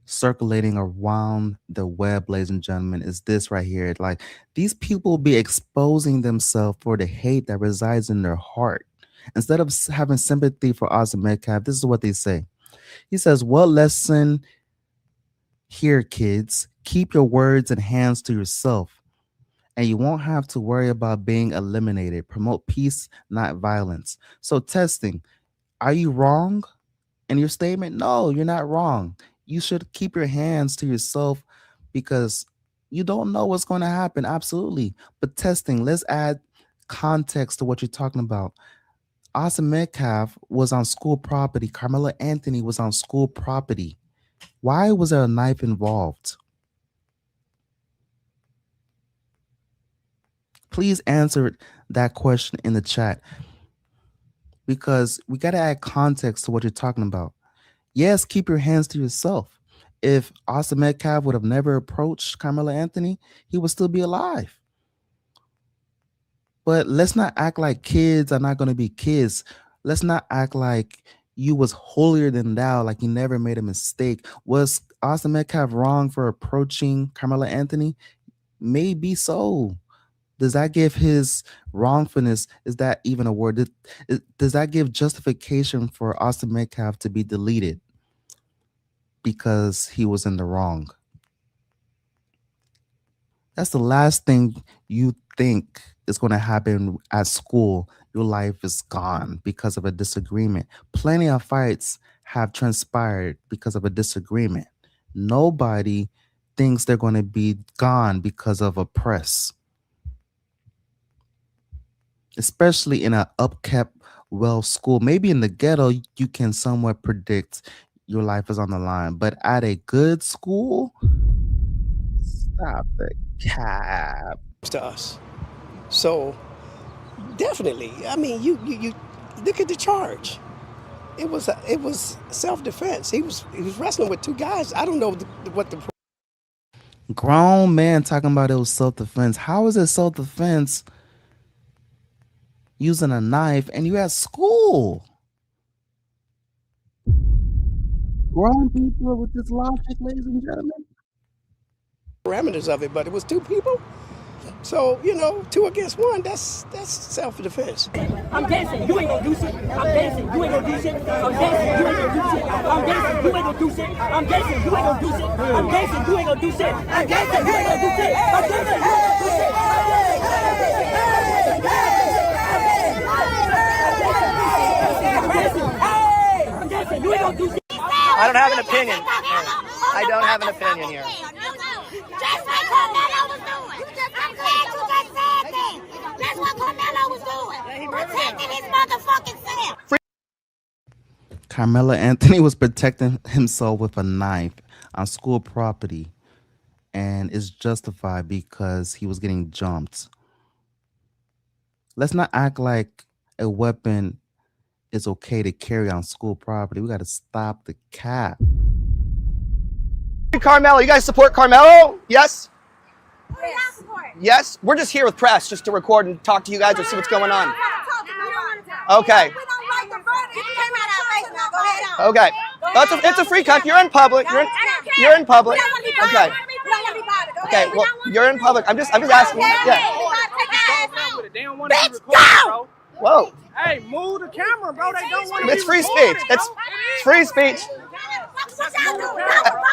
circulating around the web, ladies and gentlemen, is this right here. Like, these people be exposing themselves for the hate that resides in their heart. Instead of having sympathy for Austin Metcalf, this is what they say. He says, what lesson here, kids? Keep your words and hands to yourself, and you won't have to worry about being eliminated. Promote peace, not violence. So testing, are you wrong in your statement? No, you're not wrong. You should keep your hands to yourself because you don't know what's going to happen. Absolutely. But testing, let's add context to what you're talking about. Austin Metcalf was on school property. Carmelo Anthony was on school property. Why was there a knife involved? Please answer that question in the chat because we got to add context to what you're talking about. Yes, keep your hands to yourself. If Austin Metcalf would have never approached Carmelo Anthony, he would still be alive. But let's not act like kids are not going to be kids. Let's not act like you was holier than thou, like you never made a mistake. Was Austin Metcalf wrong for approaching Carmelo Anthony? Maybe so. Does that give his wrongfulness? Is that even a word? Does that give justification for Austin Metcalf to be deleted because he was in the wrong? That's the last thing you think is going to happen at school. Your life is gone because of a disagreement. Plenty of fights have transpired because of a disagreement. Nobody thinks they're going to be gone because of a press, especially in an upkept, well school. Maybe in the ghetto, you can somewhat predict your life is on the line. But at a good school, stop the cap. To us. So definitely, I mean, you look at the charge. It was self-defense. He was wrestling with two guys. I don't know what the Grown man talking about it was self-defense. How is it self-defense using a knife and you at school? Grown people with this logic, ladies and gentlemen. parameters of it, but it was two people. So, 2 against 1, that's self-defense. I'm dancing, you ain't gonna do shit. I'm dancing, you ain't gonna do shit. I'm dancing, you ain't gonna do shit. I'm dancing, you ain't gonna do shit. I'm dancing, you ain't gonna do shit. I'm dancing, you ain't gonna do shit. I'm dancing, you ain't gonna do shit. I'm dancing, you ain't gonna do shit. I'm dancing, you ain't gonna do shit. I don't have an opinion. I don't have an opinion here. Just like Karmelo was doing. I'm glad you just said that. That's what Karmelo was doing. Protecting his motherfucking self. Karmelo Anthony was protecting himself with a knife on school property, and it's justified because he was getting jumped. Let's not act like a weapon is okay to carry on school property. We got to stop the cap. Karmelo, you guys support Karmelo? Yes? Yes? We're just here with press just to record and talk to you guys and see what's going on. Okay. Okay. It's a free country. You're in public. You're in public. Okay. Okay. Well, you're in public. I'm just asking. Yeah. Bitch, go! Whoa. Hey, move the camera, bro. They don't want to. It's free speech. It's free speech.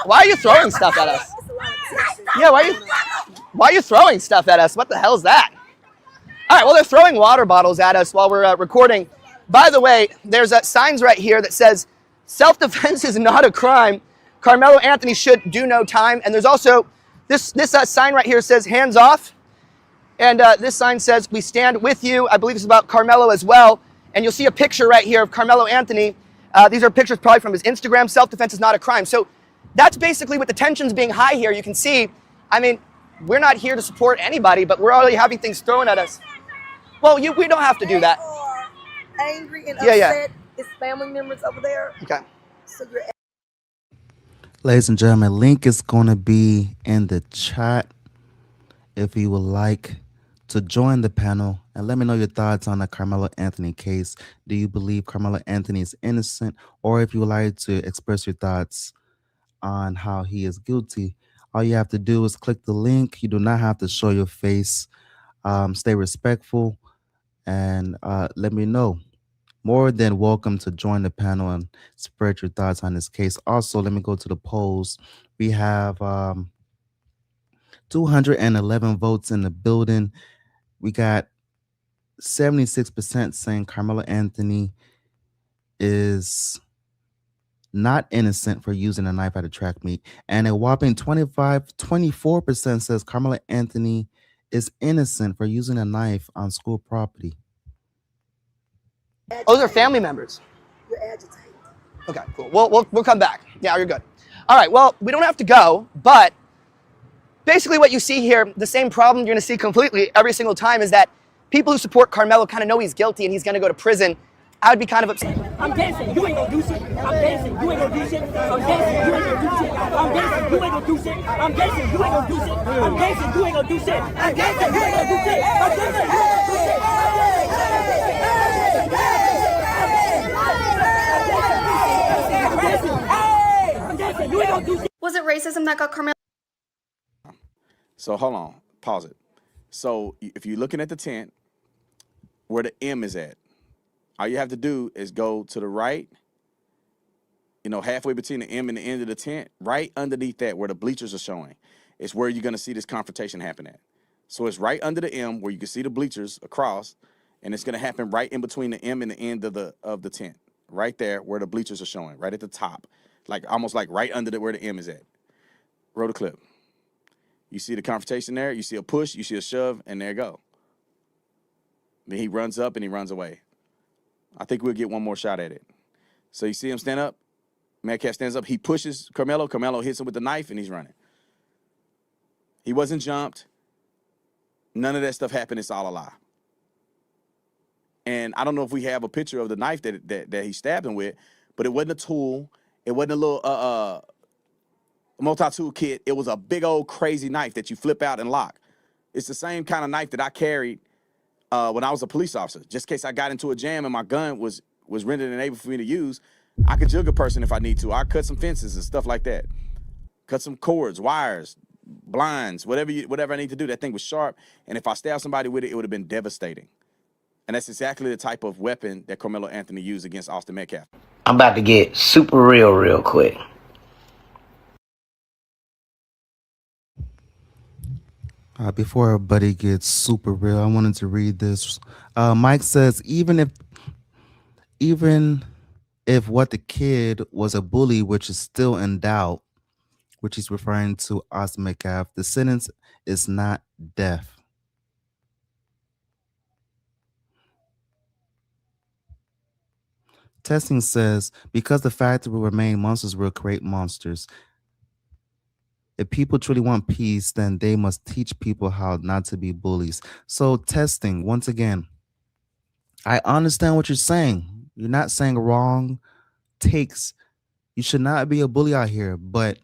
Why are you throwing stuff at us? Yeah, why are you throwing stuff at us? What the hell is that? All right, well, they're throwing water bottles at us while we're recording. By the way, there's signs right here that says self-defense is not a crime. Karmelo Anthony should do no time. And there's also this sign right here says hands off. And this sign says we stand with you. I believe it's about Karmelo as well. And you'll see a picture right here of Karmelo Anthony. These are pictures probably from his Instagram. Self-defense is not a crime. So that's basically with the tensions being high here. You can see, I mean, we're not here to support anybody, but we're already having things thrown at us. Well, we don't have to do that. Angry and upset. His family members over there. Okay. So you're. Ladies and gentlemen, link is going to be in the chat if you would like to join the panel and let me know your thoughts on the Karmelo Anthony case. Do you believe Karmelo Anthony is innocent, or if you would like to express your thoughts on how he is guilty? All you have to do is click the link. You do not have to show your face. Stay respectful and let me know. More than welcome to join the panel and spread your thoughts on this case. Also, let me go to the polls. We have 211 votes in the building. We got 76% saying Karmelo Anthony is not innocent for using a knife at a track meet. And a whopping 24% says Karmelo Anthony is innocent for using a knife on school property. Those are family members. You're agitated. Okay, cool. We'll come back. Yeah, you're good. All right, well, we don't have to go, but basically what you see here, the same problem you're going to see completely every single time is that people who support Karmelo kind of know he's guilty and he's going to go to prison. I would be kind of upset. I'm dancing, you ain't gonna do shit. I'm dancing, you ain't gonna do shit. I'm dancing, you ain't gonna do shit. I'm dancing, you ain't gonna do shit. I'm dancing, you ain't gonna do shit. I'm dancing, you ain't gonna do shit. I'm dancing, you ain't gonna do shit. I'm dancing, you ain't gonna do shit. I'm dancing, you ain't gonna do shit. Was it racism that got Karmelo? So hold on, pause it. So if you're looking at the tent, where the M is at, all you have to do is go to the right, halfway between the M and the end of the tent, right underneath that where the bleachers are showing. It's where you're going to see this confrontation happen at. So it's right under the M where you can see the bleachers across, and it's going to happen right in between the M and the end of the tent, right there where the bleachers are showing, right at the top, almost like right under where the M is at. Roll the clip. You see the confrontation there, you see a push, you see a shove, and there you go. Then he runs up and he runs away. I think we'll get one more shot at it. So you see him stand up, Metcalf stands up, he pushes Karmelo, Karmelo hits him with the knife, and he's running. He wasn't jumped. None of that stuff happened. It's all a lie. And I don't know if we have a picture of the knife that he stabbed him with, but it wasn't a tool. It wasn't a little multi-tool kit. It was a big old crazy knife that you flip out and lock. It's the same kind of knife that I carried when I was a police officer. Just in case I got into a jam and my gun was rendered unable for me to use, I could jug a person if I need to. I cut some fences and stuff like that. Cut some cords, wires, blinds, whatever I need to do. That thing was sharp, and if I stabbed somebody with it, it would have been devastating. And that's exactly the type of weapon that Karmelo Anthony used against Austin Metcalf. I'm about to get super real quick. Before everybody gets super real, I wanted to read this. Mike says, even if what the kid was a bully, which is still in doubt, which he's referring to Austin Metcalf, the sentence is not death. Testing says, because the factory will remain, monsters will create monsters. If people truly want peace, then they must teach people how not to be bullies. So testing, once again, I understand what you're saying. You're not saying wrong takes. You should not be a bully out here, but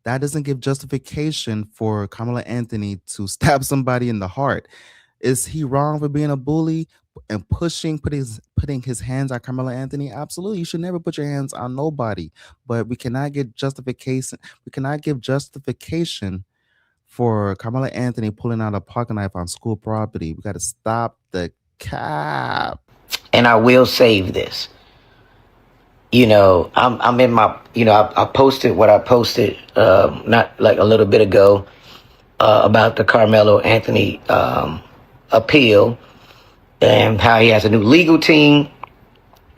that doesn't give justification for Karmelo Anthony to stab somebody in the heart. Is he wrong for being a bully and putting his hands on Karmelo Anthony? Absolutely. You should never put your hands on nobody. But we cannot get justification. We cannot give justification for Karmelo Anthony pulling out a pocket knife on school property. We got to stop the cap. And I will save this. I'm in my, I posted what I posted not like a little bit ago about the Karmelo Anthony appeal and how he has a new legal team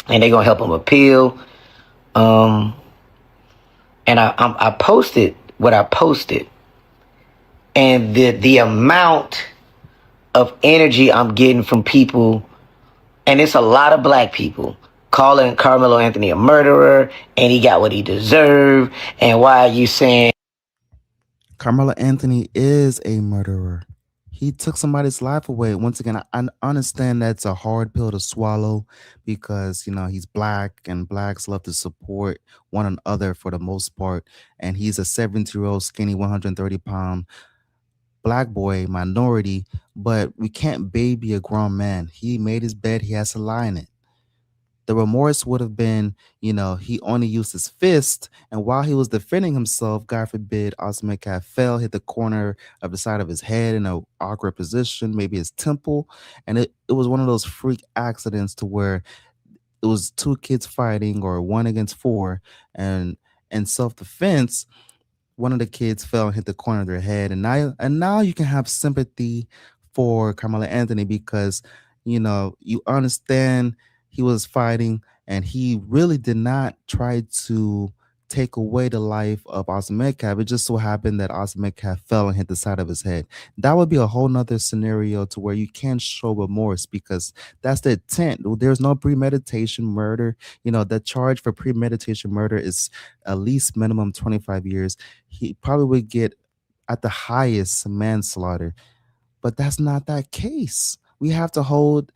and they're going to help him appeal. And I posted what I posted, and the amount of energy I'm getting from people, and it's a lot of black people calling Karmelo Anthony a murderer, and he got what he deserved, and why are you saying Karmelo Anthony is a murderer? He took somebody's life away. Once again, I understand that's a hard pill to swallow because, he's black and blacks love to support one another for the most part. And he's a 70-year-old skinny, 130-pound black boy, minority, but we can't baby a grown man. He made his bed. He has to lie in it. The remorse would have been, he only used his fist, and while he was defending himself, God forbid, Austin Metcalf fell, hit the corner of the side of his head in an awkward position, maybe his temple, and it was one of those freak accidents to where it was two kids fighting or 1 against 4, and in self-defense, one of the kids fell and hit the corner of their head, and now you can have sympathy for Karmelo Anthony because, you understand he was fighting, and he really did not try to take away the life of Austin Metcalf. It just so happened that Austin Metcalf fell and hit the side of his head. That would be a whole nother scenario to where you can't show remorse because that's the intent. There's no premeditation murder. The charge for premeditation murder is at least minimum 25 years. He probably would get at the highest manslaughter, but that's not that case. We have to hold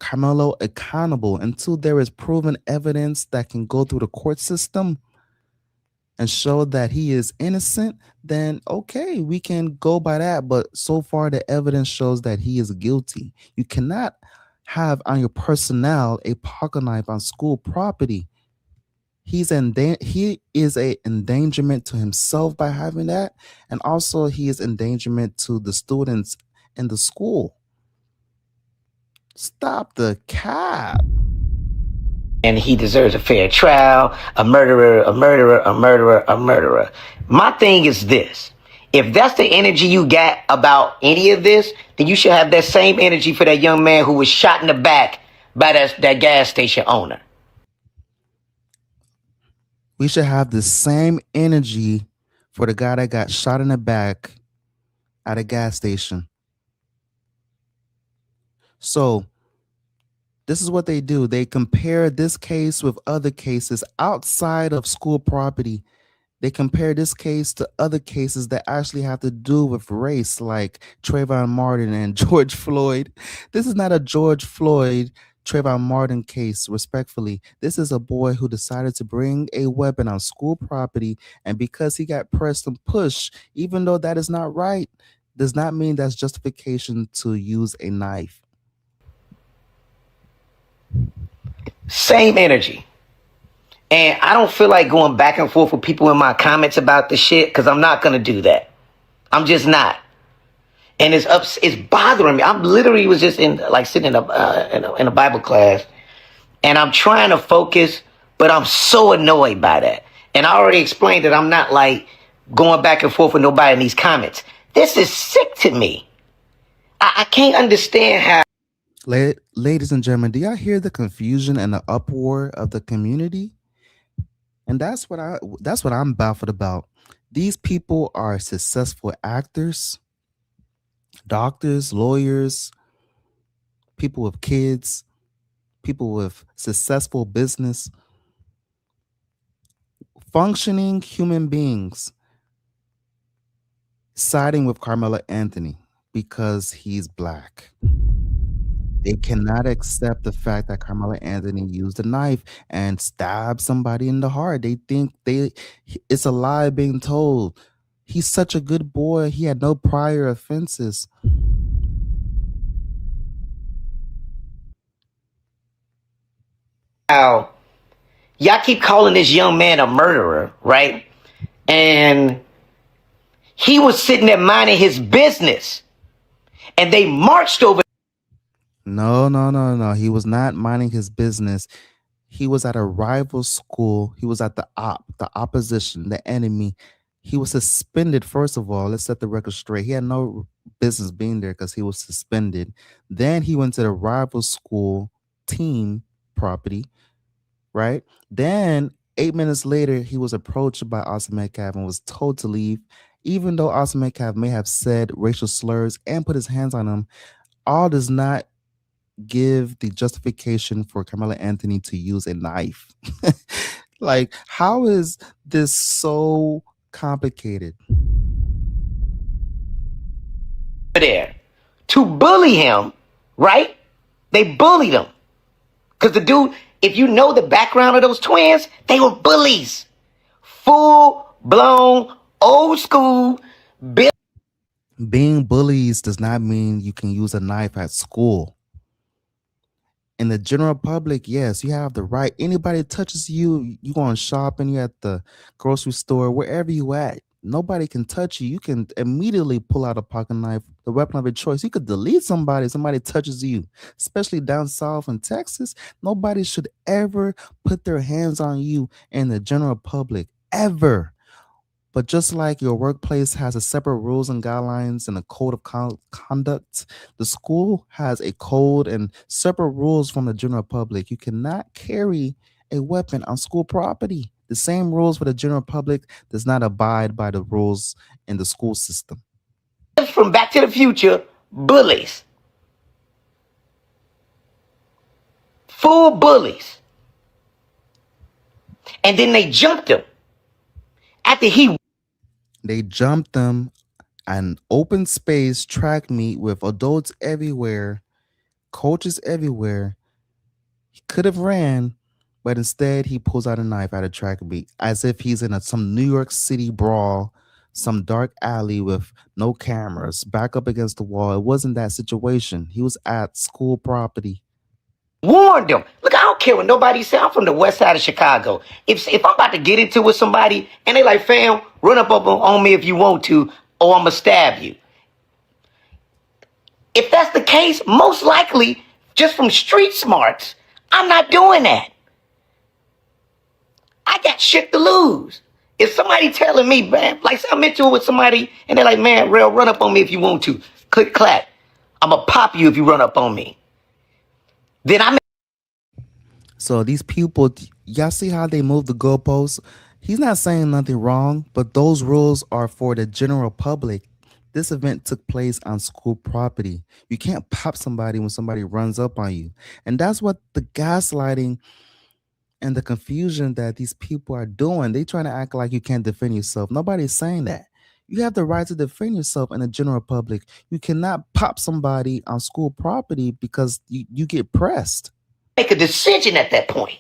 Karmelo accountable until there is proven evidence that can go through the court system and show that he is innocent. Then okay, we can go by that, but so far the evidence shows that he is guilty. You cannot have on your personnel a pocket knife on school property. he is a endangerment to himself by having that, and also he is endangerment to the students in the school. Stop the cap. And he deserves a fair trial. A murderer, a murderer, a murderer, a murderer. My thing is this. If that's the energy you got about any of this, then you should have that same energy for that young man who was shot in the back by that gas station owner. We should have the same energy for the guy that got shot in the back at a gas station. So this is what they do. They compare this case with other cases outside of school property. They compare this case to other cases that actually have to do with race, like Trayvon Martin and George Floyd. This is not a George Floyd, Trayvon Martin case, respectfully. This is a boy who decided to bring a weapon on school property, and because he got pressed and pushed, even though that is not right, does not mean that's justification to use a knife. Same energy. And I don't feel like going back and forth with people in my comments about the shit, because I'm not going to do that. I'm just not. And it's bothering me. I'm literally was just sitting in a Bible class, and I'm trying to focus, but I'm so annoyed by that. And I already explained that I'm not like going back and forth with nobody in these comments. This is sick to me. I can't understand how. Ladies and gentlemen, do y'all hear the confusion and the uproar of the community? And that's what I'm baffled about. These people are successful actors, doctors, lawyers, people with kids, people with successful business, functioning human beings, siding with Karmelo Anthony because he's black. They cannot accept the fact that Karmelo Anthony used a knife and stabbed somebody in the heart. They think it's a lie being told. He's such a good boy. He had no prior offenses. How y'all keep calling this young man a murderer, right? And he was sitting there minding his business, and they marched over. No. He was not minding his business. He was at a rival school. He was at the opposition, the enemy. He was suspended, first of all. Let's set the record straight. He had no business being there because he was suspended. Then he went to the rival school team property, right? Then 8 minutes later, he was approached by Austin Metcalf and was told to leave. Even though Austin Metcalf may have said racial slurs and put his hands on him, all does not give the justification for Karmelo Anthony to use a knife. Like, how is this so complicated? There to bully him, right? They bullied him. Because the dude, if you know the background of those twins, they were bullies. Full-blown, old school. Being bullies does not mean you can use a knife at school. In the general public, yes, you have the right. Anybody touches you, you going shopping, you at the grocery store, wherever you at, nobody can touch you. You can immediately pull out a pocket knife, the weapon of your choice. You could delete somebody if somebody touches you, especially down south in Texas. Nobody should ever put their hands on you in the general public, ever. But just like your workplace has a separate rules and guidelines and a code of conduct, the school has a code and separate rules from the general public. You cannot carry a weapon on school property. The same rules for the general public does not abide by the rules in the school system. From Back to the Future, bullies. Full bullies. And then they jumped him. They jumped them an open space track meet with adults everywhere, coaches everywhere. He could have ran, but instead he pulls out a knife at a track meet as if he's in some New York City brawl, some dark alley with no cameras, back up against the wall. It wasn't that situation. He was at school property. Warned them. Look, I don't care what nobody say. I'm from the west side of Chicago. If I'm about to get into with somebody and they like, fam, run up on me if you want to, or I'm gonna stab you. If that's the case, most likely, just from street smarts, I'm not doing that. I got shit to lose. If somebody telling me, man, like say I'm into it with somebody and they're like, man, Rail, run up on me if you want to. Click clack. I'm gonna pop you if you run up on me. Then I'm So these people, y'all see how they move the goalposts? He's not saying nothing wrong, but those rules are for the general public. This event took place on school property. You can't pop somebody when somebody runs up on you. And that's what the gaslighting and the confusion that these people are doing. They trying to act like you can't defend yourself. Nobody's saying that. You have the right to defend yourself in the general public. You cannot pop somebody on school property because you get pressed. make a decision at that point.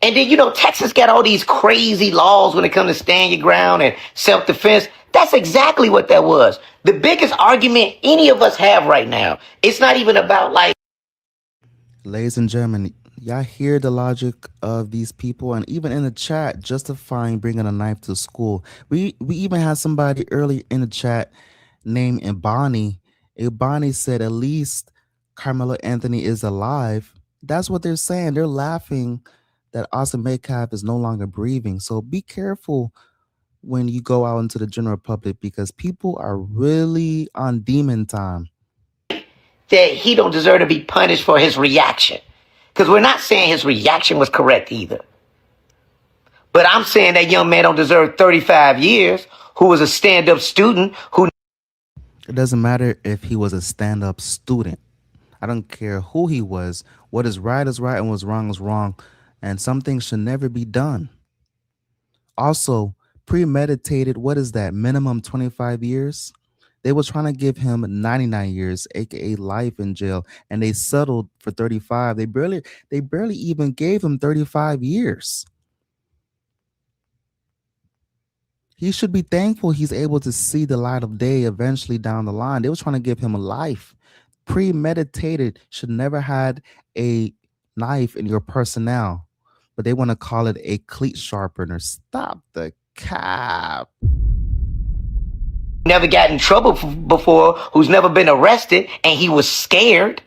And then, you know, Texas got all these crazy laws when it comes to stand your ground and self-defense. That's exactly what that was. The biggest argument any of us have right now, it's not even about like, Ladies and gentlemen, y'all hear the logic of these people, and even in the chat, justifying bringing a knife to school. We even had somebody early in the chat named Ibani. Ibani said at least Carmelo Anthony is alive. That's what they're saying. They're laughing that Austin Metcalf is no longer breathing. So be careful when you go out into the general public because people are really on demon time. that he don't deserve to be punished for his reaction. Because we're not saying his reaction was correct either. But I'm saying that young man don't deserve 35 years, who was a stand-up student, who... It doesn't matter if he was a stand-up student. I don't care who he was. What is right and what's wrong is wrong. And some things should never be done. Also, premeditated, what is that? Minimum 25 years? They were trying to give him 99 years, aka life in jail, and they settled for 35. They barely even gave him 35 years. He should be thankful he's able to see the light of day eventually down the line. They were trying to give him a life. Premeditated, should never had a knife in your personnel, but they want to call it a cleat sharpener. Stop the cap. never got in trouble before, who's never been arrested, and he was scared.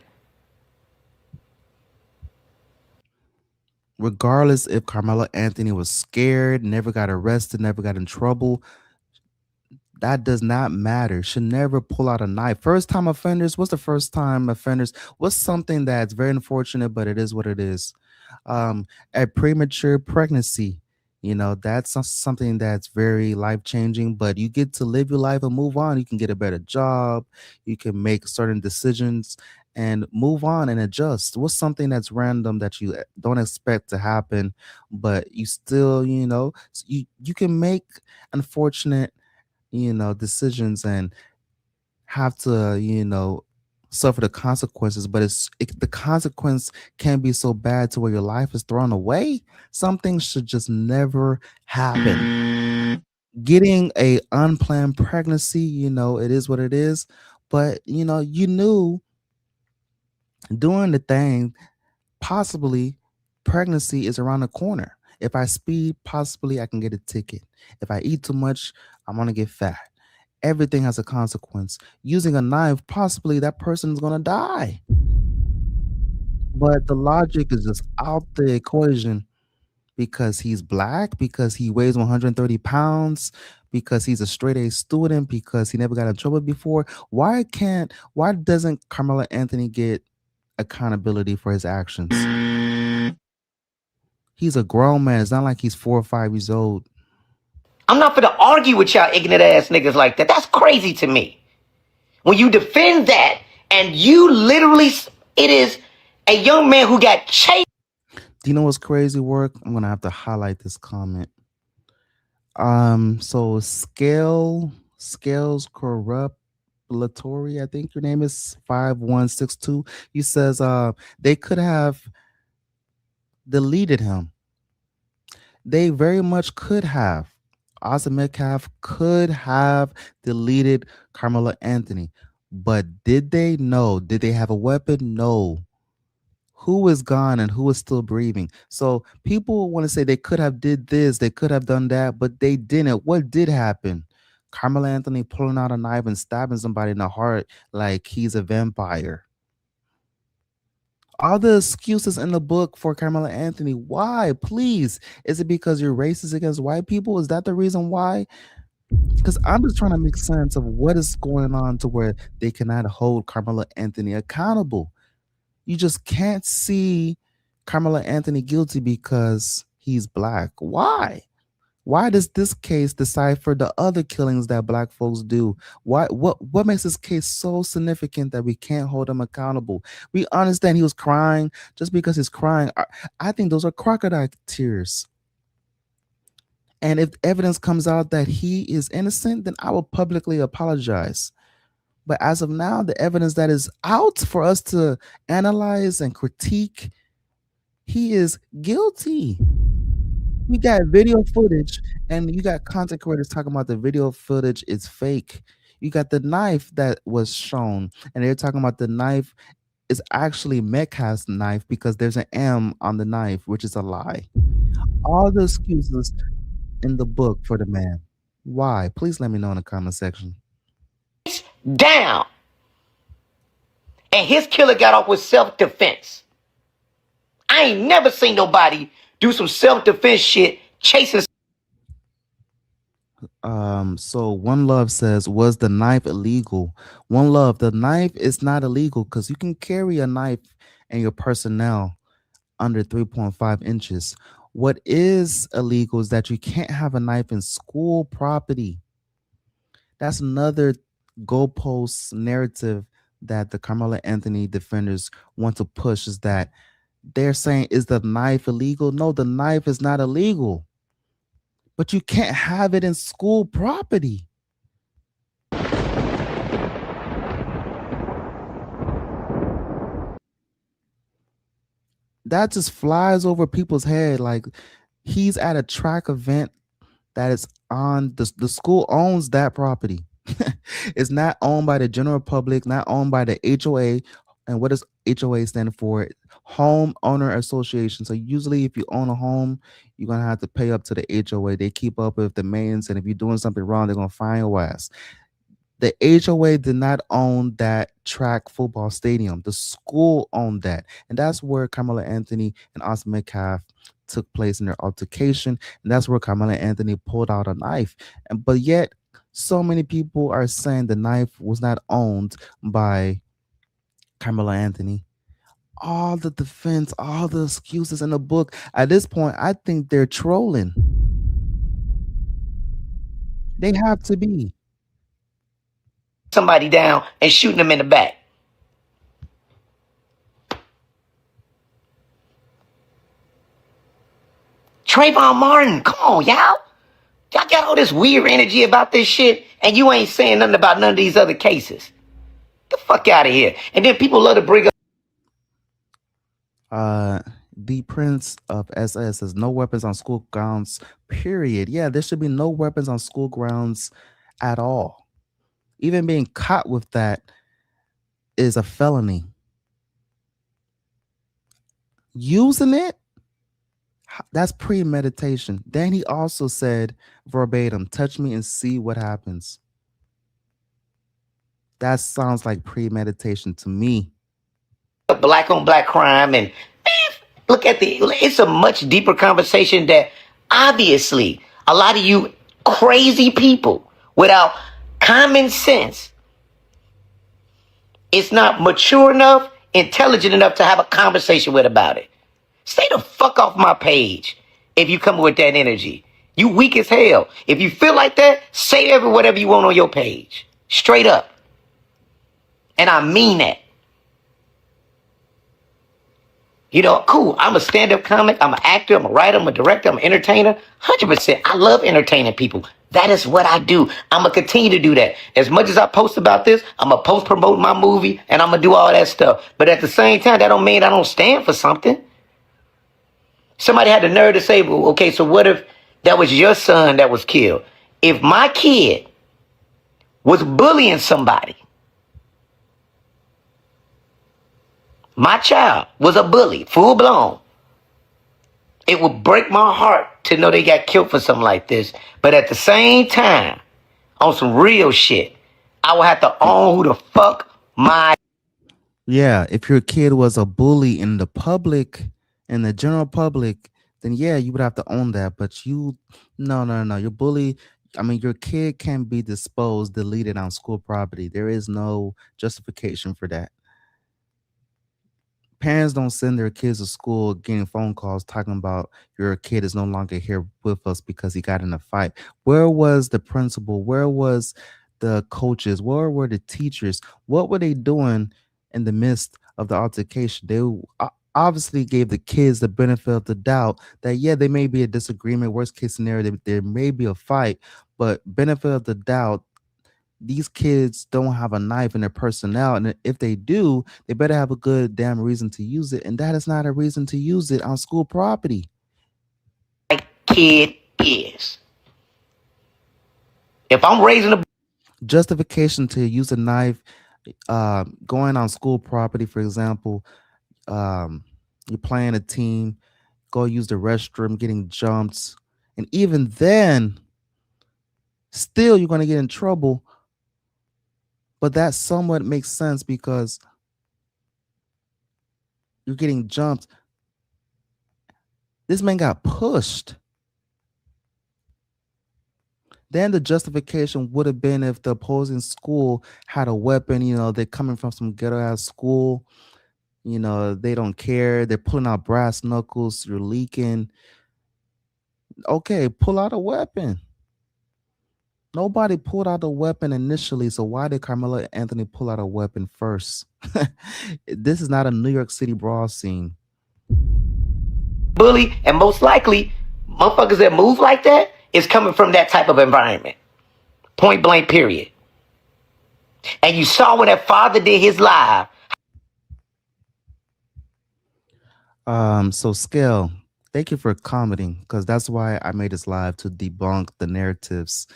Regardless if Carmelo Anthony was scared, never got arrested, never got in trouble, that does not matter. Should never pull out a knife. First time offenders, what's the first time offenders? What's something that's very unfortunate, but it is what it is. A premature pregnancy, that's something that's very life changing, but you get to live your life and move on. You can get a better job, you can make certain decisions and move on and adjust. What's something that's random that you don't expect to happen, but you still, you can make unfortunate, decisions and have to, suffer the consequences, but the consequence can be so bad to where your life is thrown away. Some things should just never happen. Getting a unplanned pregnancy, it is what it is, but you knew doing the thing, possibly pregnancy is around the corner. If I speed, possibly I can get a ticket. If I eat too much, I'm gonna get fat. Everything has a consequence. Using a knife, possibly that person is going to die. But the logic is just out the equation because he's black, because he weighs 130 pounds, because he's a straight A student, because he never got in trouble before. Why doesn't Carmelo Anthony get accountability for his actions? He's a grown man. It's not like he's 4 or 5 years old. I'm not gonna argue with y'all ignorant ass niggas like that. That's crazy to me. When you defend that and you literally, it is a young man who got chased. Do you know what's crazy work? I'm gonna have to highlight this comment. So Scales Corruptlatory, I think your name is 5162. He says they could have deleted him. They very much could have. Austin Metcalf could have deleted Carmelo Anthony. But did they? No. Did they have a weapon? No. Who is gone and who is still breathing? So people want to say they could have did this, they could have done that, but they didn't. What did happen? Carmelo Anthony pulling out a knife and stabbing somebody in the heart like he's a vampire. All the excuses in the book for Carmelo Anthony. Why? Please. Is it because you're racist against white people? Is that the reason why? Because I'm just trying to make sense of what is going on to where they cannot hold Carmelo Anthony accountable. You just can't see Karmelo Anthony guilty because he's black. Why? Why does this case decipher the other killings that black folks do? Why? What makes this case so significant that we can't hold him accountable? We understand he was crying. Just because he's crying, I think those are crocodile tears. And if evidence comes out that he is innocent, then I will publicly apologize. But as of now, the evidence that is out for us to analyze and critique, he is guilty. You got video footage, and you got content creators talking about the video footage is fake. You got the knife that was shown, and they're talking about the knife is actually Metcalf's knife because there's an M on the knife, which is a lie. All the excuses in the book for the man. Why? Please let me know in the comment section. Down. And his killer got off with self-defense. I ain't never seen nobody do some self-defense shit chasing. So One Love says, was the knife illegal? One Love, the knife is not illegal because you can carry a knife in your personnel under 3.5 inches. What is illegal is that you can't have a knife in school property. That's another goalpost narrative that the Carmelo Anthony defenders want to push, is that they're saying, is the knife illegal? No, the knife is not illegal. But you can't have it in school property. That just flies over people's head. Like, he's at a track event that is on the school owns that property. It's not owned by the general public, not owned by the HOA. And what does HOA stand for? Home Owner Association. So usually if you own a home, you're going to have to pay up to the HOA. They keep up with the maintenance, and if you're doing something wrong, they're going to fine your ass. The HOA did not own that track football stadium. The school owned that. And that's where Carmelo Anthony and Austin Metcalf took place in their altercation. And that's where Carmelo Anthony pulled out a knife. But yet, so many people are saying the knife was not owned by Carmelo Anthony. All the defense, all the excuses in the book. At this point, I think they're trolling. They have to be. Somebody down and shooting them in the back. Trayvon Martin, come on, y'all. Y'all got all this weird energy about this shit, and you ain't saying nothing about none of these other cases. Get the fuck out of here. And then people love to bring up. The Prince of SS says no weapons on school grounds, period. Yeah, there should be no weapons on school grounds at all. Even being caught with that is a felony. Using it, that's premeditation. Then he also said verbatim, touch me and see what happens. That sounds like premeditation to me. Black on black crime, and look at it's a much deeper conversation that obviously a lot of you crazy people without common sense, it's not mature enough, intelligent enough to have a conversation with about it. Stay the fuck off my page if you come with that energy. You weak as hell. If you feel like that, say whatever you want on your page. Straight up. And I mean that. You know, cool. I'm a stand-up comic. I'm an actor. I'm a writer. I'm a director. I'm an entertainer. 100%. I love entertaining people. That is what I do. I'm going to continue to do that. As much as I post about this, I'm going to post promote my movie, and I'm going to do all that stuff. But at the same time, that don't mean I don't stand for something. Somebody had the nerve to say, well, okay, so what if that was your son that was killed? If my kid was bullying somebody, my child was a bully, full blown, it would break my heart to know they got killed for something like this. But at the same time, on some real shit, I would have to own who the fuck my... Yeah, if your kid was a bully in the public, in the general public, then yeah, you would have to own that. But you, no, no, no, your bully. I mean, your kid can be disposed, deleted on school property. There is no justification for that. Parents don't send their kids to school getting phone calls talking about your kid is no longer here with us because he got in a fight. Where was the principal? Where was the coaches? Where were the teachers? What were they doing in the midst of the altercation? They obviously gave the kids the benefit of the doubt that, yeah, there may be a disagreement. Worst case scenario, there may be a fight, but benefit of the doubt, these kids don't have a knife in their personnel, and if they do, they better have a good damn reason to use it, and that is not a reason to use it on school property. Kid is. If I'm raising a justification to use a knife, going on school property, for example, you're playing a team, go use the restroom, getting jumped, and even then, still you're going to get in trouble. But that somewhat makes sense because you're getting jumped. This man got pushed. Then the justification would have been if the opposing school had a weapon, they're coming from some ghetto ass school, they don't care. They're pulling out brass knuckles. You're leaking. Okay, pull out a weapon. Nobody pulled out a weapon initially, so why did Karmelo Anthony pull out a weapon first? This is not a New York City brawl scene. Bully, and most likely, motherfuckers that move like that is coming from that type of environment. Point blank, period. And you saw when that father did his live. So Scale, thank you for commenting, because that's why I made this live, to debunk the narratives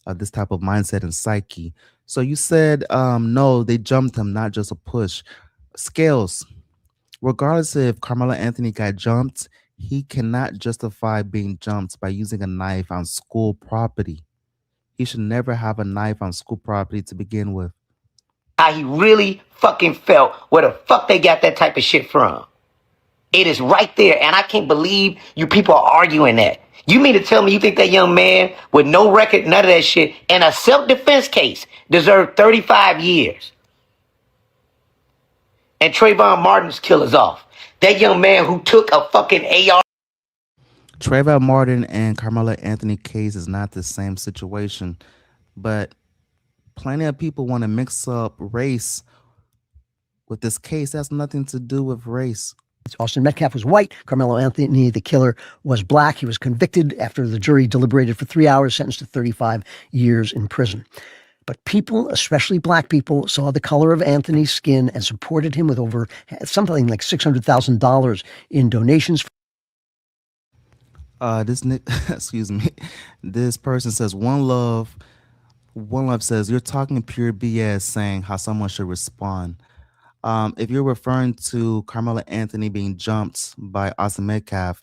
of this type of mindset and psyche. So you said, no, they jumped him, not just a push. Scales, regardless if Karmelo Anthony got jumped, he cannot justify being jumped by using a knife on school property. He should never have a knife on school property to begin with. How he really fucking felt, where the fuck they got that type of shit from. It is right there, and I can't believe you people are arguing that. You mean to tell me you think that young man with no record, none of that shit, in a self-defense case deserved 35 years? And Trayvon Martin's killers off. That young man who took a fucking AR. Trayvon Martin and Karmelo Anthony case is not the same situation, but plenty of people want to mix up race with this case. That's nothing to do with race. Austin Metcalf was white. Karmelo Anthony, the killer, was black. He was convicted after the jury deliberated for 3 hours, sentenced to 35 years in prison. But people, especially black people, saw the color of Anthony's skin and supported him with over something like $600,000 in donations. Excuse me. This person says, One Love says, you're talking pure BS saying how someone should respond. If you're referring to Karmelo Anthony being jumped by Austin Metcalf,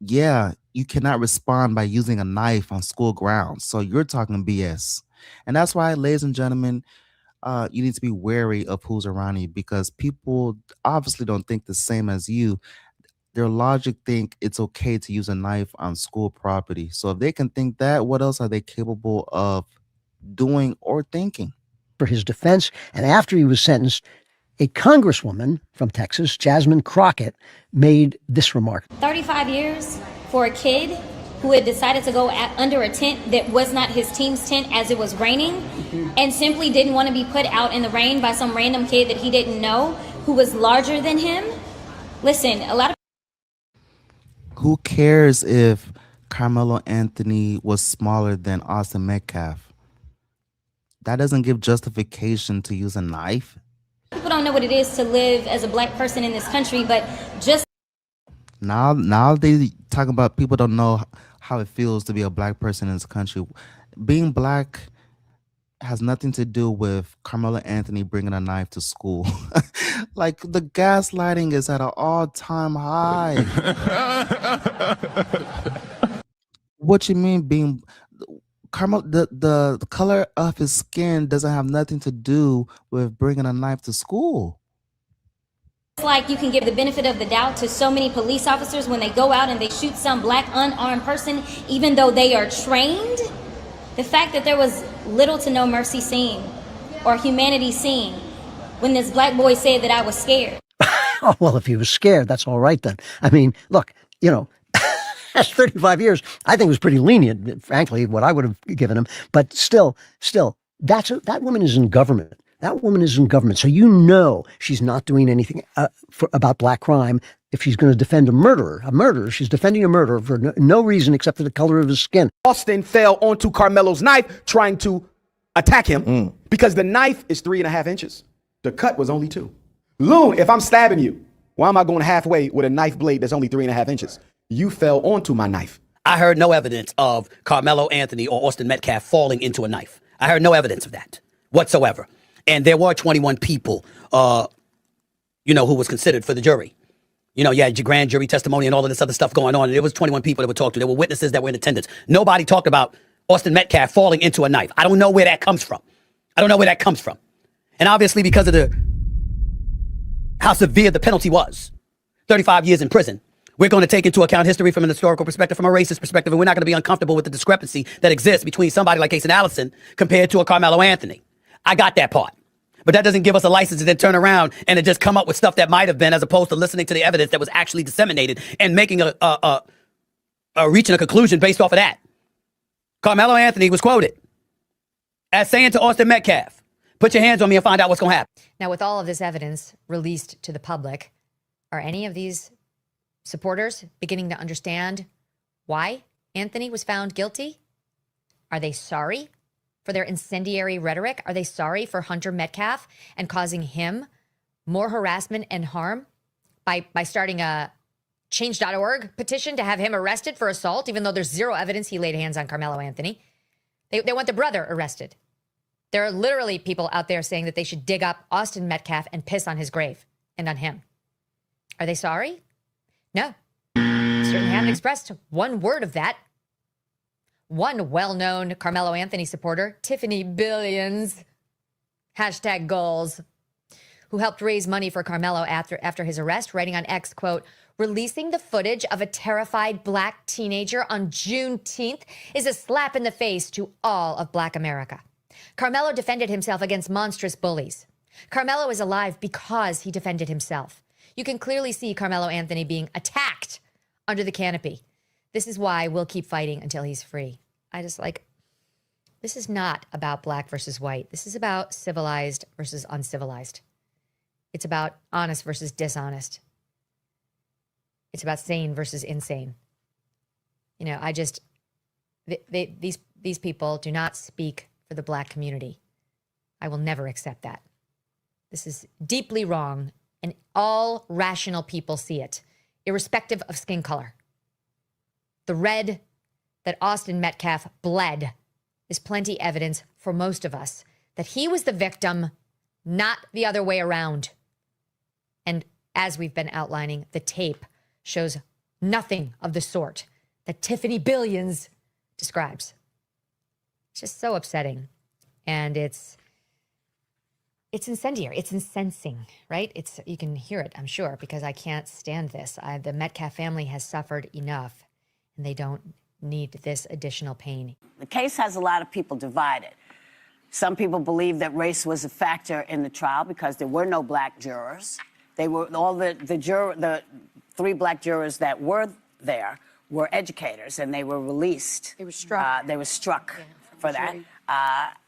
yeah, you cannot respond by using a knife on school grounds. So you're talking BS. And that's why, ladies and gentlemen, you need to be wary of who's around you, because people obviously don't think the same as you. Their logic think it's okay to use a knife on school property. So if they can think that, what else are they capable of doing or thinking? For his defense, and after he was sentenced, a congresswoman from Texas, Jasmine Crockett, made this remark. 35 years for a kid who had decided to go under a tent that was not his team's tent as it was raining, and simply didn't want to be put out in the rain by some random kid that he didn't know who was larger than him. Listen, a lot of... Who cares if Karmelo Anthony was smaller than Austin Metcalf? That doesn't give justification to use a knife. People don't know what it is to live as a black person in this country, but just... Now they talk about people don't know how it feels to be a black person in this country. Being black has nothing to do with Karmelo Anthony bringing a knife to school. Like, the gaslighting is at an all-time high. What you mean being the color of his skin doesn't have nothing to do with bringing a knife to school. It's like you can give the benefit of the doubt to so many police officers when they go out and they shoot some black unarmed person, even though they are trained. The fact that there was little to no mercy seen or humanity seen when this black boy said that I was scared. Oh, well, if he was scared, that's all right then. I mean, look, that's 35 years. I think it was pretty lenient, frankly, what I would have given him. But still, that woman is in government. That woman is in government. So she's not doing anything about black crime if she's going to defend a murderer. She's defending a murderer for no reason except for the color of his skin. Austin fell onto Karmelo's knife trying to attack him because the knife is 3.5 inches. The cut was only 2. Loon, if I'm stabbing you, why am I going halfway with a knife blade that's only 3.5 inches? You fell onto my knife. I heard no evidence of Karmelo Anthony or Austin Metcalf falling into a knife. I heard no evidence of that whatsoever. And there were 21 people, who was considered for the jury. You had your grand jury testimony and all of this other stuff going on. And there was 21 people that were talked to. There were witnesses that were in attendance. Nobody talked about Austin Metcalf falling into a knife. I don't know where that comes from. And obviously because of how severe the penalty was, 35 years in prison, we're going to take into account history from an historical perspective, from a racist perspective, and we're not going to be uncomfortable with the discrepancy that exists between somebody like Casey Allison compared to a Karmelo Anthony. I got that part. But that doesn't give us a license to then turn around and to just come up with stuff that might have been, as opposed to listening to the evidence that was actually disseminated and making reaching a conclusion based off of that. Karmelo Anthony was quoted as saying to Austin Metcalf, "Put your hands on me and find out what's going to happen." Now, with all of this evidence released to the public, are any of these supporters beginning to understand why Anthony was found guilty? Are they sorry for their incendiary rhetoric? Are they sorry for Hunter Metcalf and causing him more harassment and harm by starting a change.org petition to have him arrested for assault, even though there's zero evidence he laid hands on Karmelo Anthony? They want the brother arrested. There are literally people out there saying that they should dig up Austin Metcalf and piss on his grave and on him. Are they sorry? No. Certainly haven't expressed one word of that. One well-known Karmelo Anthony supporter, Tiffany Billions, #goals, who helped raise money for Karmelo after his arrest, writing on X, quote, "Releasing the footage of a terrified black teenager on Juneteenth is a slap in the face to all of black America. Karmelo defended himself against monstrous bullies. Karmelo is alive because he defended himself. You can clearly see Karmelo Anthony being attacked under the canopy. This is why we'll keep fighting until he's free." This is not about black versus white. This is about civilized versus uncivilized. It's about honest versus dishonest. It's about sane versus insane. These people do not speak for the black community. I will never accept that. This is deeply wrong, and all rational people see it, irrespective of skin color. The red that Austin Metcalf bled is plenty evidence for most of us that he was the victim, not the other way around. And as we've been outlining, the tape shows nothing of the sort that Tiffany Billions describes. It's just so upsetting. And it's incendiary. It's incensing, right? You can hear it, I'm sure, because I can't stand this. The Metcalf family has suffered enough, and they don't need this additional pain. The case has a lot of people divided. Some people believe that race was a factor in the trial because there were no black jurors. They were the 3 black jurors that were there were educators, and they were released. They were struck. For that.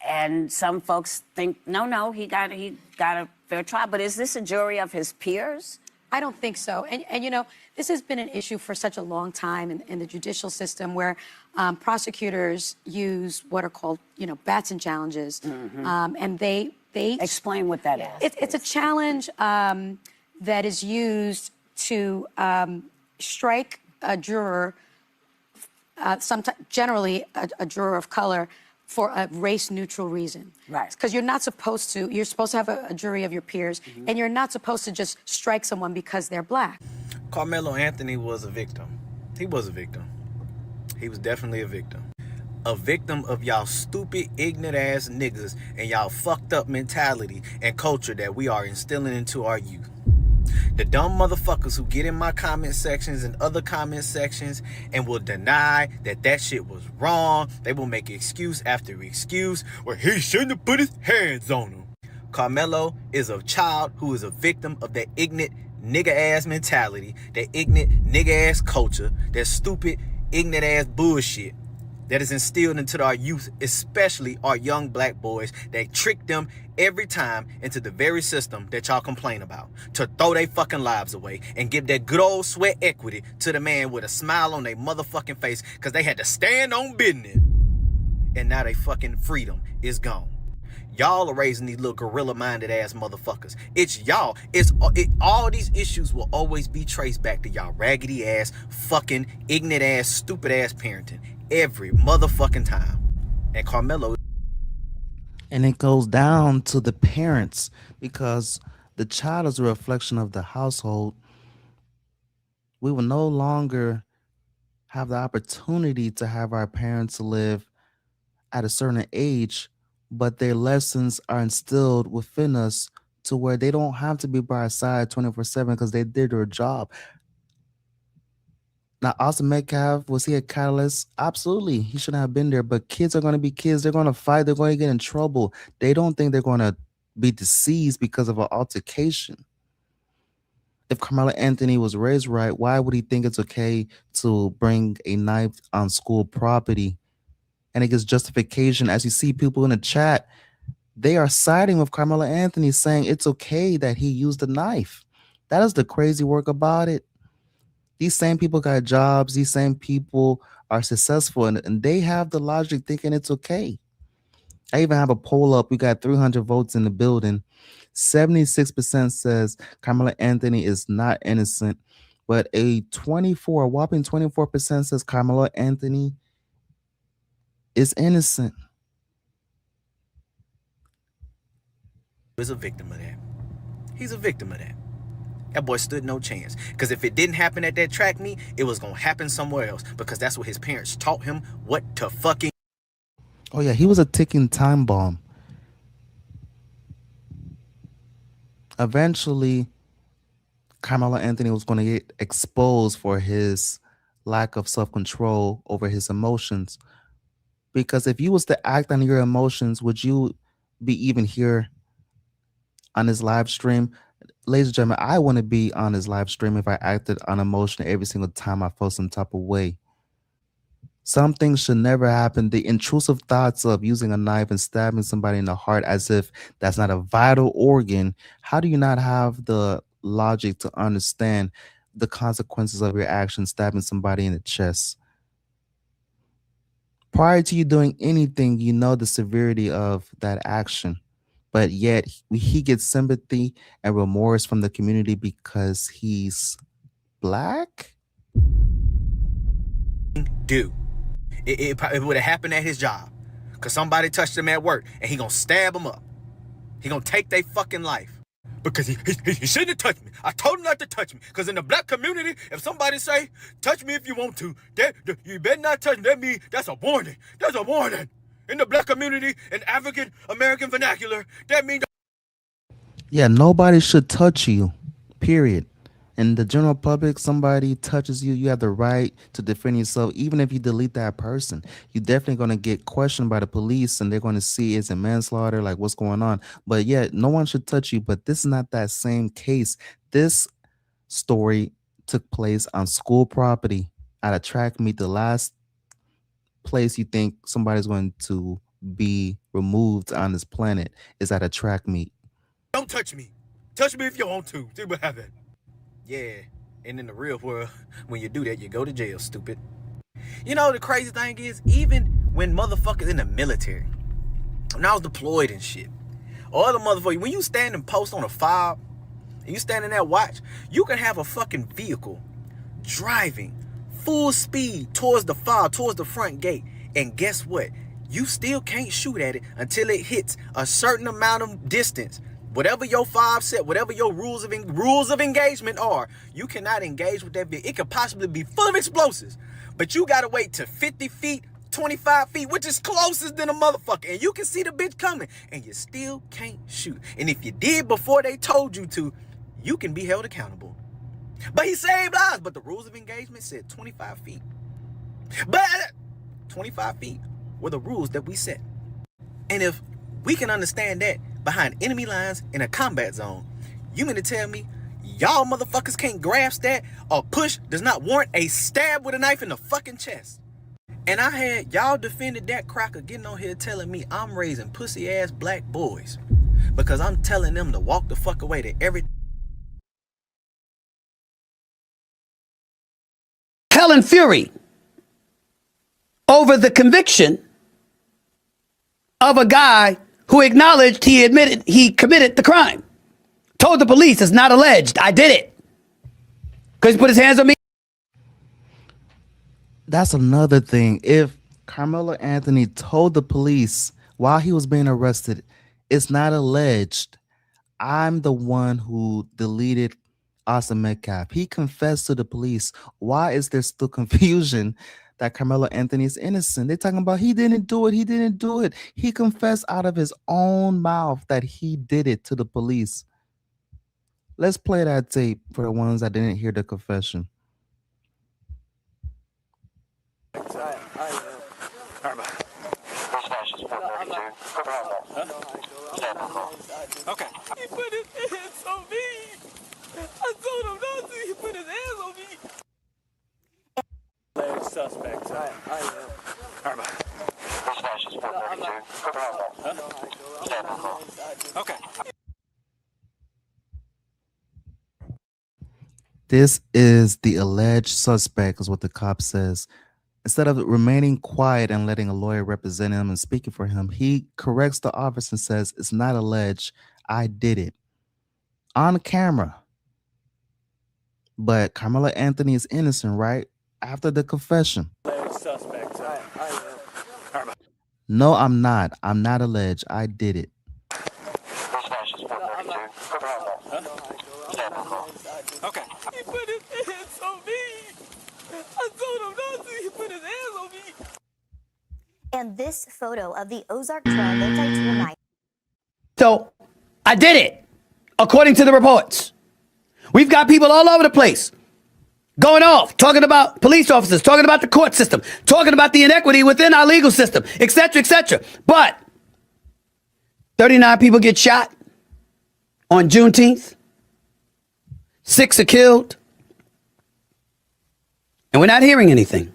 And some folks think, no, he got a fair trial. But is this a jury of his peers? I don't think so. And this has been an issue for such a long time in the judicial system, where prosecutors use what are called, Batson challenges. And they explain what that is. It's a challenge that is used to strike a juror, generally a juror of color, for a race-neutral reason. Right. Because you're not supposed to, you're supposed to have a jury of your peers, and you're not supposed to just strike someone because they're black. Karmelo Anthony was a victim. He was a victim. He was definitely a victim. A victim of y'all stupid, ignorant ass niggas and y'all fucked up mentality and culture that we are instilling into our youth. The dumb motherfuckers who get in my comment sections and other comment sections and will deny that that shit was wrong. They will make excuse after excuse where he shouldn't have put his hands on him. Karmelo is a child who is a victim of that ignorant nigga ass mentality, that ignorant nigga ass culture, that stupid ignorant ass bullshit that is instilled into our youth, especially our young black boys, that trick them every time into the very system that y'all complain about, to throw their fucking lives away and give that good old sweat equity to the man with a smile on their motherfucking face because they had to stand on business, and now they fucking freedom is gone. Y'all are raising these little gorilla-minded ass motherfuckers. It's y'all. All these issues will always be traced back to y'all raggedy ass, fucking ignorant ass, stupid ass parenting. Every motherfucking time. And Karmelo. And it goes down to the parents, because the child is a reflection of the household. We will no longer have the opportunity to have our parents live at a certain age, but their lessons are instilled within us to where they don't have to be by our side 24/7 because they did their job. Now, Austin Metcalf, was he a catalyst? Absolutely. He shouldn't have been there, but kids are going to be kids. They're going to fight. They're going to get in trouble. They don't think they're going to be deceased because of an altercation. If Karmelo Anthony was raised right, why would he think it's okay to bring a knife on school property? And it gives justification. As you see people in the chat, they are siding with Karmelo Anthony, saying it's okay that he used a knife. That is the crazy work about it. These same people got jobs. These same people are successful, and they have the logic thinking it's okay. I even have a poll up. We got 300 votes in the building. 76% says Karmelo Anthony is not innocent, but a whopping 24% says Karmelo Anthony is innocent. Is a victim of that. He's a victim of that. That boy stood no chance. Because if it didn't happen at that track meet, it was going to happen somewhere else. Because that's what his parents taught him what to fucking... Oh, yeah, he was a ticking time bomb. Eventually, Karmelo Anthony was going to get exposed for his lack of self-control over his emotions. Because if you was to act on your emotions, would you be even here on his live stream? Ladies and gentlemen, I want to be on his live stream if I acted on emotion every single time I felt some type of way. Some things should never happen. The intrusive thoughts of using a knife and stabbing somebody in the heart as if that's not a vital organ. How do you not have the logic to understand the consequences of your actions, stabbing somebody in the chest? Prior to you doing anything, you know the severity of that action. But yet he gets sympathy and remorse from the community because he's black? Do. It would have happened at his job. Because somebody touched him at work and he going to stab him up. He going to take their fucking life. Because he shouldn't have touched me. I told him not to touch me. Because in the black community, if somebody say, touch me if you want to, you better not touch me. That means that's a warning. That's a warning. In the black community, in African American vernacular, that means... Yeah, nobody should touch you, period. In the general public, somebody touches you, you have the right to defend yourself. Even if you delete that person, you're definitely going to get questioned by the police, and they're going to see it's a manslaughter, like what's going on. But yeah, no one should touch you. But this is not that same case. This story took place on school property at a track meet. The last place you think somebody's going to be removed on this planet is at a track meet. Don't touch me. Touch me if you want to. See what happens. Yeah, and in the real world, when you do that, you go to jail, stupid. You know, the crazy thing is, even when motherfuckers in the military, when I was deployed and shit, all the motherfuckers, when you stand and post on a fob, and you stand in that watch, you can have a fucking vehicle driving full speed towards the fob, towards the front gate, and guess what? you still can't shoot at it until it hits a certain amount of distance. Whatever your 5 set, whatever your rules of engagement are, you cannot engage with that vehicle. It could possibly be full of explosives, but you gotta wait to 50 feet, 25 feet, which is closest than a motherfucker, and you can see the bitch coming, and you still can't shoot. And if you did before they told you to, you can be held accountable. But he saved lives, but the rules of engagement said 25 feet. But 25 feet were the rules that we set. And if we can understand that behind enemy lines in a combat zone, you mean to tell me y'all motherfuckers can't grasp that? A push does not warrant a stab with a knife in the fucking chest. And I had y'all defended that cracker getting on here telling me I'm raising pussy ass black boys because I'm telling them to walk the fuck away to every hell and fury over the conviction of a guy who acknowledged he admitted he committed the crime. Told the police it's not alleged. I did it. Because he put his hands on me. That's another thing. If Karmelo Anthony told the police while he was being arrested, it's not alleged, I'm the one who deleted Austin Metcalf. He confessed to the police. Why is there still confusion that Karmelo Anthony is innocent? They're talking about he didn't do it. He didn't do it. He confessed out of his own mouth that he did it to the police. Let's play that tape for the ones that didn't hear the confession. Okay. He put his hands on me. I told him not to. He put his hands on me. Alleged suspect. Okay. This is the alleged suspect, is what the cop says. Instead of remaining quiet and letting a lawyer represent him and speaking for him, he corrects the officer and says, it's not alleged. I did it. On camera. But Karmelo Anthony is innocent, right? After the confession. Alleged suspect. No, I'm not. I'm not alleged. I did it. Okay. He put his hands on me. I told him not to. He put his hands on me. And this photo of the Ozark Trail multi-tool night. So I did it, according to the reports. We've got people all over the place going off, talking about police officers, talking about the court system, talking about the inequity within our legal system, etc., etc. But 39 people get shot on Juneteenth. 6 are killed. And we're not hearing anything.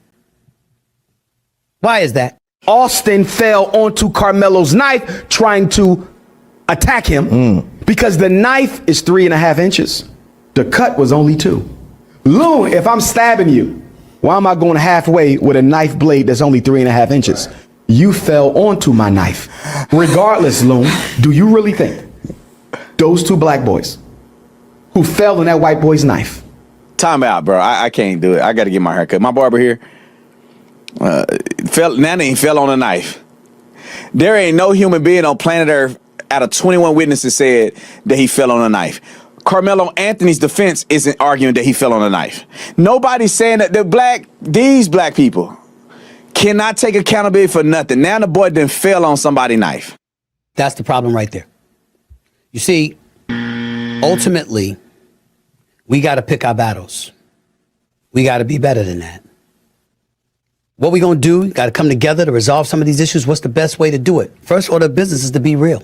Why is that? Austin fell onto Karmelo's knife trying to attack him because the knife is 3.5 inches. The cut was only 2. Loon, if I'm stabbing you, why am I going halfway with a knife blade that's only 3.5 inches? You fell onto my knife. Regardless, Loon, do you really think those 2 black boys who fell on that white boy's knife? Time out, bro. I can't do it. I got to get my haircut. My barber here fell on a knife. There ain't no human being on planet Earth out of 21 witnesses said that he fell on a knife. Karmelo Anthony's defense isn't arguing that he fell on a knife. Nobody's saying that these black people cannot take accountability for nothing. Now the boy done fell on somebody's knife. That's the problem right there. You see, ultimately, we got to pick our battles. We got to be better than that. What we going to do, got to come together to resolve some of these issues. What's the best way to do it? First order of business is to be real.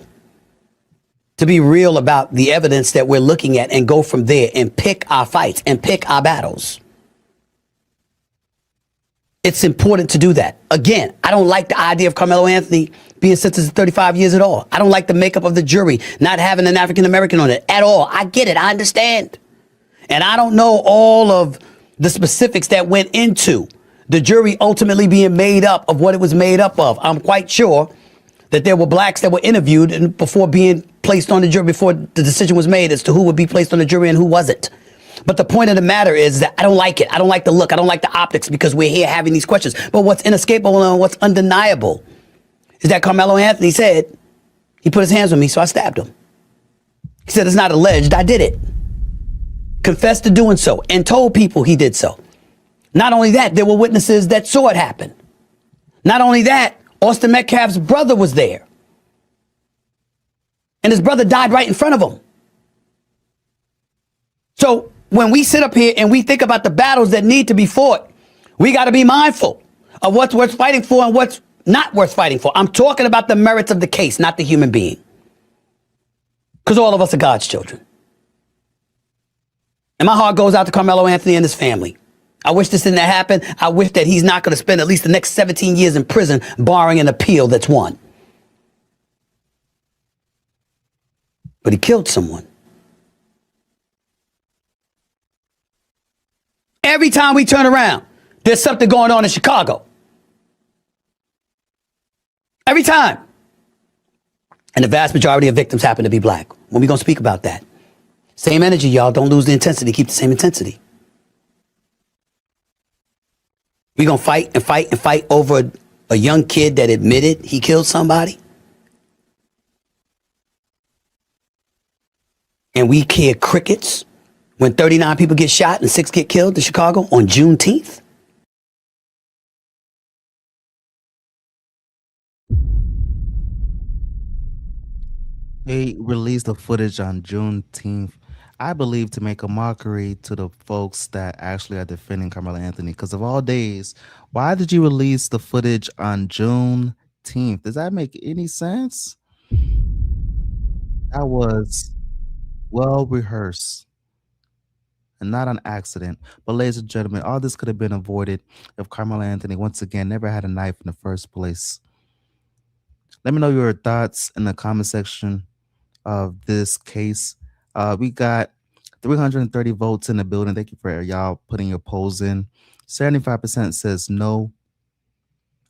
To be real about the evidence that we're looking at and go from there and pick our fights and pick our battles. It's important to do that. Again, I don't like the idea of Karmelo Anthony being sentenced to 35 years at all. I don't like the makeup of the jury, not having an African American on it at all. I get it. I understand. And I don't know all of the specifics that went into the jury ultimately being made up of what it was made up of. I'm quite sure that there were blacks that were interviewed and before being placed on the jury, before the decision was made as to who would be placed on the jury and who wasn't. But the point of the matter is that I don't like it. I don't like the look. I don't like the optics because we're here having these questions. But what's inescapable and what's undeniable is that Karmelo Anthony said he put his hands on me, so I stabbed him. He said it's not alleged, I did it. Confessed to doing so and told people he did so. Not only that, there were witnesses that saw it happen. Not only that, Austin Metcalf's brother was there. And his brother died right in front of him. So when we sit up here and we think about the battles that need to be fought, we got to be mindful of what's worth fighting for and what's not worth fighting for. I'm talking about the merits of the case, not the human being. Because all of us are God's children. And my heart goes out to Karmelo Anthony and his family. I wish this didn't happen. I wish that he's not going to spend at least the next 17 years in prison, barring an appeal that's won. But he killed someone. Every time we turn around, there's something going on in Chicago. Every time. And the vast majority of victims happen to be black. When we going to speak about that? Same energy, y'all. Don't lose the intensity. Keep the same intensity. We going to fight and fight and fight over a young kid that admitted he killed somebody? And we care crickets when 39 people get shot and 6 get killed in Chicago on Juneteenth? They released the footage on Juneteenth, I believe, to make a mockery to the folks that actually are defending Karmelo Anthony. Because of all days, why did you release the footage on Juneteenth? Does that make any sense? That was well rehearsed and not an accident. But ladies and gentlemen, all this could have been avoided if Karmelo Anthony, once again, never had a knife in the first place. Let me know your thoughts in the comment section of this case. We got 330 votes in the building. Thank you for y'all putting your polls in. 75% says no,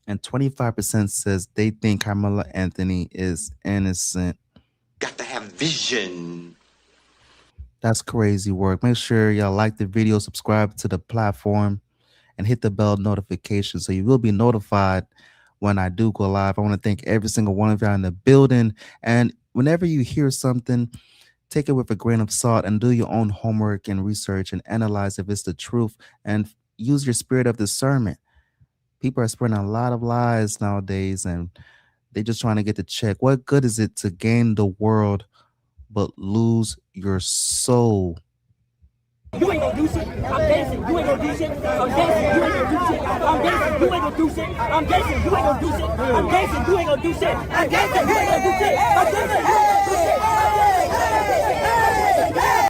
and 25% says they think Karmelo Anthony is innocent. Got to have vision. That's crazy work. Make sure y'all like the video, subscribe to the platform, and hit the bell notification so you will be notified when I do go live. I want to thank every single one of y'all in the building. And whenever you hear something, take it with a grain of salt and do your own homework and research and analyze if it's the truth and use your spirit of discernment. People are spreading a lot of lies nowadays and they're just trying to get the check. What good is it to gain the world but lose your soul? You ain't gonna do shit. I'm dancing. You ain't gonna do shit. I'm dancing. You ain't gonna do shit. I'm dancing. You ain't gonna do shit. I'm dancing. You ain't gonna do shit. I'm dancing. You ain't gonna do shit. I'm dancing. You ain't gonna do shit. I'm dancing. You ain't gonna do shit.